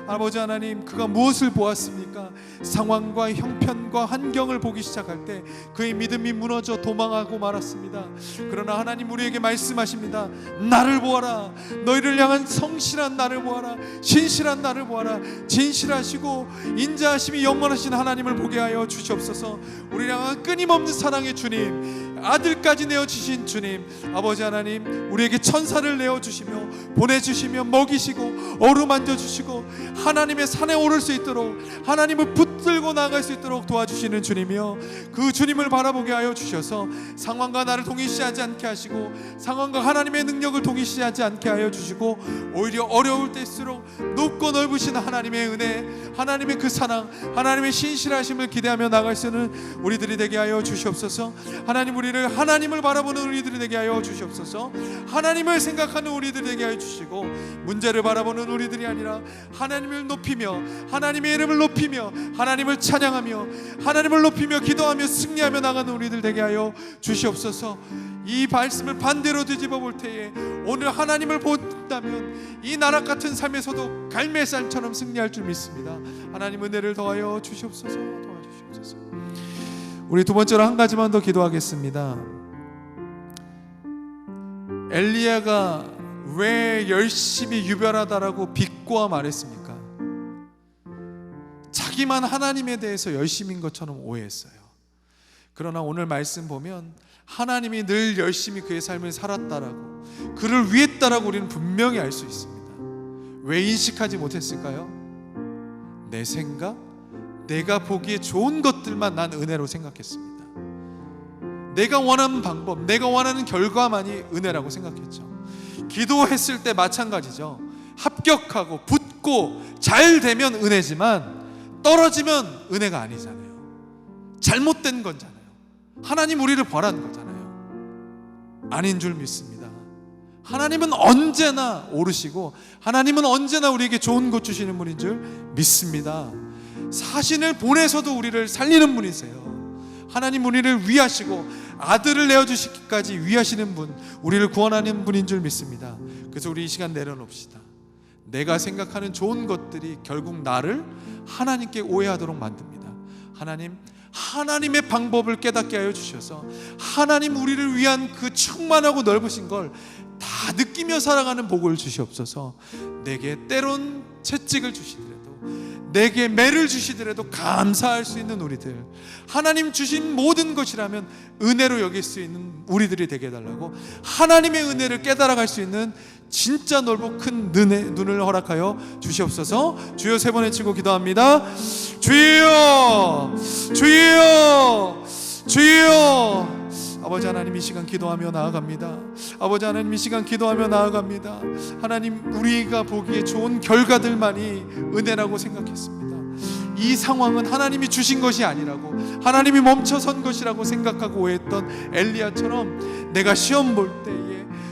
아버지 하나님, 그가 무엇을 보았습니까? 상황과 형편과 환경을 보기 시작할 때 그의 믿음이 무너져 도망하고 말았습니다. 그러나 하나님 우리에게 말씀하십니다. 나를 보아라. 너희를 향한 성실한 나를 보아라. 신실한 나를 보아라. 진실하시고 인자하심이 영원하신 하나님을 보게 하여 주시옵소서. 우리를 향한 끊임없는 사랑의 주님, 아들까지 내어주신 주님, 아버지 하나님, 우리에게 천사를 내어주시며 보내주시며 먹이시고 어루만져 주시고 하나님의 산에 오를 수 있도록, 하나님을 붙들고 나아갈 수 있도록 도와주시는 주님이여, 그 주님을 바라보게 하여 주셔서 상황과 나를 동일시하지 않게 하시고 상황과 하나님의 능력을 동일시하지 않게 하여 주시고, 오히려 어려울 때일수록 높고 넓으신 하나님의 은혜, 하나님의 그 사랑, 하나님의 신실하심을 기대하며 나갈 수 있는 우리들이 되게 하여 주시옵소서. 하나님, 우리를 하나님을 바라보는 우리들이 되게 하여 주시옵소서. 하나님을 생각하는 우리들이 되게 하여 주시고, 문제를 바라보는 우리들이 아니라 하나님을 높이며 하나님의 이름을 높이며 하나님을 찬양하며 하나님을 높이며 기도하며 승리하며 나가는 우리들 되게 하여 주시옵소서. 이 말씀을 반대로 뒤집어 볼 때에 오늘 하나님을 본다면 이 나락 같은 삶에서도 갈매산처럼 승리할 줄 믿습니다. 하나님 은혜를 더하여 주시옵소서. 도와주시옵소서. 우리 두 번째로 한 가지만 더 기도하겠습니다. 엘리야가 왜 열심히 유별하다라고 비꼬아 말했습니까? 자기만 하나님에 대해서 열심인 것처럼 오해했어요. 그러나 오늘 말씀 보면 하나님이 늘 열심히 그의 삶을 살았다라고, 그를 위했다라고 우리는 분명히 알 수 있습니다. 왜 인식하지 못했을까요? 내 생각, 내가 보기에 좋은 것들만 난 은혜로 생각했습니다. 내가 원하는 방법, 내가 원하는 결과만이 은혜라고 생각했죠. 기도했을 때 마찬가지죠. 합격하고 붙고 잘 되면 은혜지만 떨어지면 은혜가 아니잖아요. 잘못된 거잖아요. 하나님 우리를 벌한 거잖아요. 아닌 줄 믿습니다. 하나님은 언제나 오르시고 하나님은 언제나 우리에게 좋은 것 주시는 분인 줄 믿습니다. 사신을 보내서도 우리를 살리는 분이세요. 하나님 우리를 위하시고 아들을 내어주시기까지 위하시는 분, 우리를 구원하는 분인 줄 믿습니다. 그래서 우리 이 시간 내려놓읍시다. 내가 생각하는 좋은 것들이 결국 나를 하나님께 오해하도록 만듭니다. 하나님, 하나님의 방법을 깨닫게 하여 주셔서 하나님 우리를 위한 그 충만하고 넓으신 걸 다 느끼며 살아가는 복을 주시옵소서. 내게 때론 채찍을 주시더라도, 내게 매를 주시더라도 감사할 수 있는 우리들, 하나님 주신 모든 것이라면 은혜로 여길 수 있는 우리들이 되게 해달라고, 하나님의 은혜를 깨달아갈 수 있는 진짜 넓고 큰 눈을 허락하여 주시옵소서. 주여 3번 외치고 기도합니다. 주여, 주여, 주여. 아버지 하나님, 이 시간 기도하며 나아갑니다. 아버지 하나님, 이 시간 기도하며 나아갑니다. 하나님, 우리가 보기에 좋은 결과들만이 은혜라고 생각했습니다. 이 상황은 하나님이 주신 것이 아니라고, 하나님이 멈춰선 것이라고 생각하고 오해했던 엘리야처럼 내가 시험 볼 때에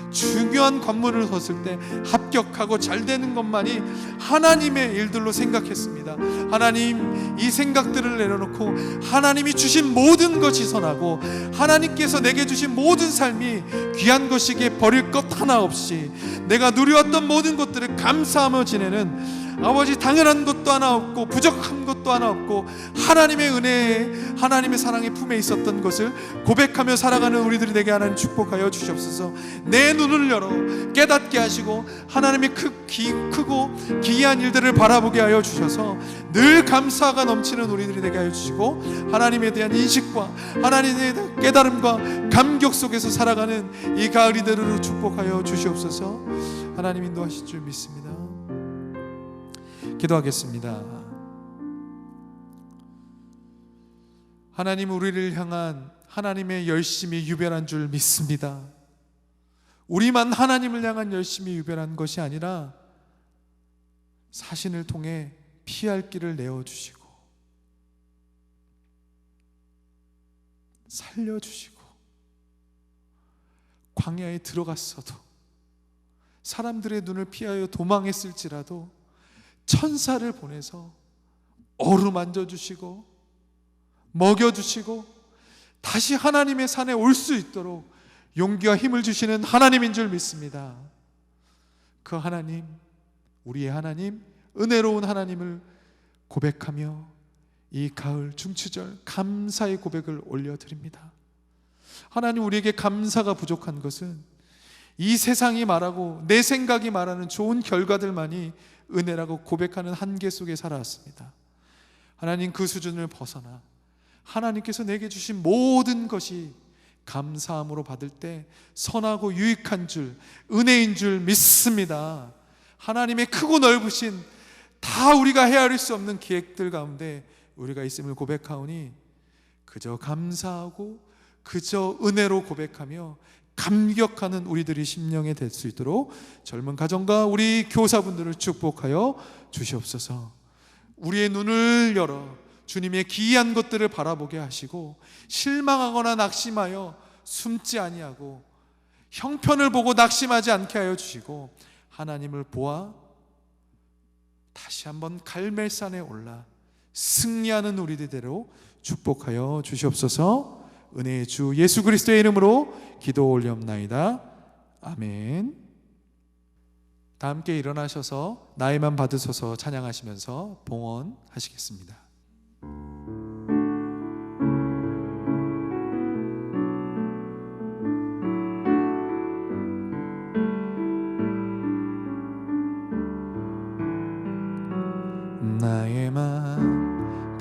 중요한 관문을 섰을 때 합격하고 잘 되는 것만이 하나님의 일들로 생각했습니다. 하나님, 이 생각들을 내려놓고 하나님이 주신 모든 것이 선하고 하나님께서 내게 주신 모든 삶이 귀한 것이기에 버릴 것 하나 없이 내가 누려왔던 모든 것들을 감사하며 지내는, 아버지 당연한 것도 하나 없고 부족한 것도 하나 없고 하나님의 은혜에, 하나님의 사랑의 품에 있었던 것을 고백하며 살아가는 우리들이 되게 하나님 축복하여 주시옵소서. 내 눈을 열어 깨닫게 하시고 하나님의 크고 기이한 일들을 바라보게 하여 주셔서 늘 감사가 넘치는 우리들이 되게 하여 주시고, 하나님에 대한 인식과 하나님에 대한 깨달음과 감격 속에서 살아가는 이 가을이 되도록 축복하여 주시옵소서. 하나님 인도하실 줄 믿습니다. 기도하겠습니다. 하나님, 우리를 향한 하나님의 열심이 유별한 줄 믿습니다. 우리만 하나님을 향한 열심이 유별한 것이 아니라 사신을 통해 피할 길을 내어주시고 살려주시고 광야에 들어갔어도 사람들의 눈을 피하여 도망했을지라도 천사를 보내서 어루만져 주시고 먹여주시고 다시 하나님의 산에 올 수 있도록 용기와 힘을 주시는 하나님인 줄 믿습니다. 그 하나님, 우리의 하나님, 은혜로운 하나님을 고백하며 이 가을 중추절 감사의 고백을 올려드립니다. 하나님, 우리에게 감사가 부족한 것은 이 세상이 말하고 내 생각이 말하는 좋은 결과들만이 은혜라고 고백하는 한계 속에 살아왔습니다. 하나님, 그 수준을 벗어나 하나님께서 내게 주신 모든 것이 감사함으로 받을 때 선하고 유익한 줄, 은혜인 줄 믿습니다. 하나님의 크고 넓으신 다 우리가 헤아릴 수 없는 계획들 가운데 우리가 있음을 고백하오니 그저 감사하고 그저 은혜로 고백하며 감격하는 우리들이 심령에 될 수 있도록 젊은 가정과 우리 교사분들을 축복하여 주시옵소서. 우리의 눈을 열어 주님의 기이한 것들을 바라보게 하시고 실망하거나 낙심하여 숨지 아니하고 형편을 보고 낙심하지 않게 하여 주시고 하나님을 보아 다시 한번 갈멜산에 올라 승리하는 우리들대로 축복하여 주시옵소서. 은혜의 주 예수 그리스도의 이름으로 기도 올리옵나이다. 아멘. 다 함께 일어나셔서 나에만 받으소서 찬양하시면서 봉헌하시겠습니다. 나의 맘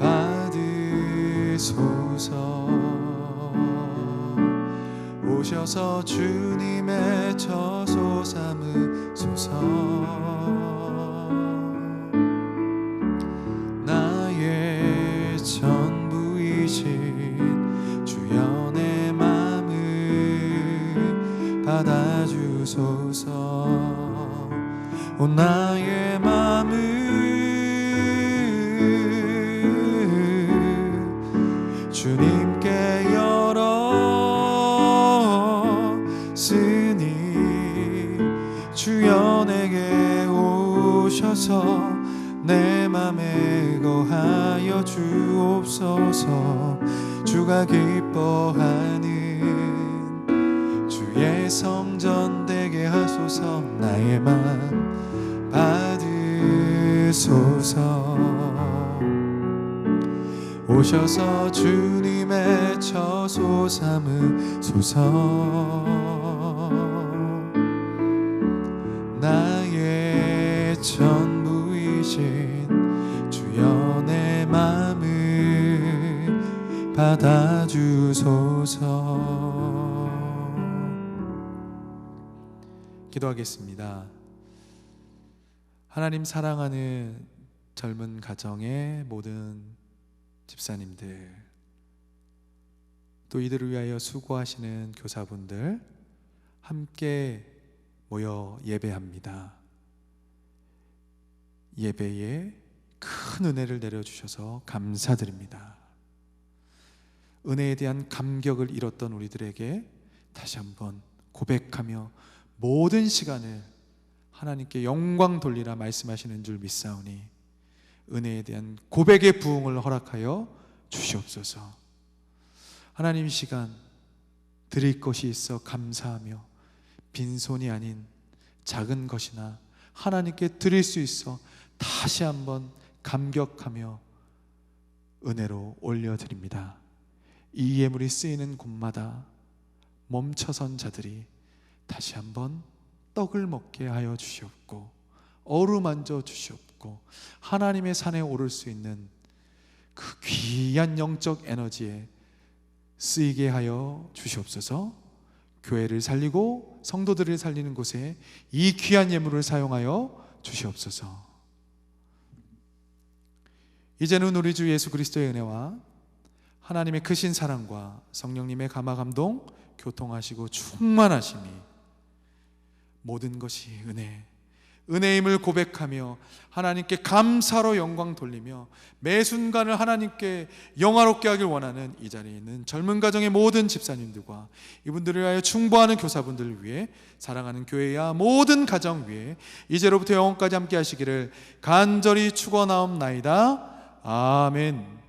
받으소서. 오셔서 주님의 처소 삼으소서. 나의 전부이신 주여 내 맘을 받아주소서. 오 나의 맘을 주님께 열었으니 주여 내게 오셔서 내 맘에 거하여 주옵소서. 주가 기뻐하는 주의 성전 되게 하소서. 나의 맘 받으소서. 오셔서 주님의 처소 삼으소서. 나의 전부이신 주여 내 맘을 받아주소서. 기도하겠습니다. 하나님 사랑하는 젊은 가정의 모든 집사님들, 또 이들을 위하여 수고하시는 교사분들 함께 모여 예배합니다. 예배에 큰 은혜를 내려주셔서 감사드립니다. 은혜에 대한 감격을 잃었던 우리들에게 다시 한번 고백하며 모든 시간을 하나님께 영광 돌리라 말씀하시는 줄 믿사오니 은혜에 대한 고백의 부흥을 허락하여 주시옵소서. 하나님, 이 시간 드릴 것이 있어 감사하며 빈손이 아닌 작은 것이나 하나님께 드릴 수 있어 다시 한번 감격하며 은혜로 올려드립니다. 이 예물이 쓰이는 곳마다 멈춰선 자들이 다시 한번 떡을 먹게 하여 주시옵고 어루만져 주시옵고 하나님의 산에 오를 수 있는 그 귀한 영적 에너지에 쓰이게 하여 주시옵소서. 교회를 살리고 성도들을 살리는 곳에 이 귀한 예물을 사용하여 주시옵소서. 이제는 우리 주 예수 그리스도의 은혜와 하나님의 크신 사랑과 성령님의 감화 감동 교통하시고 충만하심이 모든 것이 은혜임을 고백하며 하나님께 감사로 영광 돌리며 매 순간을 하나님께 영화롭게 하길 원하는 이 자리에 있는 젊은 가정의 모든 집사님들과 이분들을 위하여 충보하는 교사분들을 위해 사랑하는 교회야 모든 가정 위에 이제로부터 영원까지 함께 하시기를 간절히 축원하옵나이다. 아멘.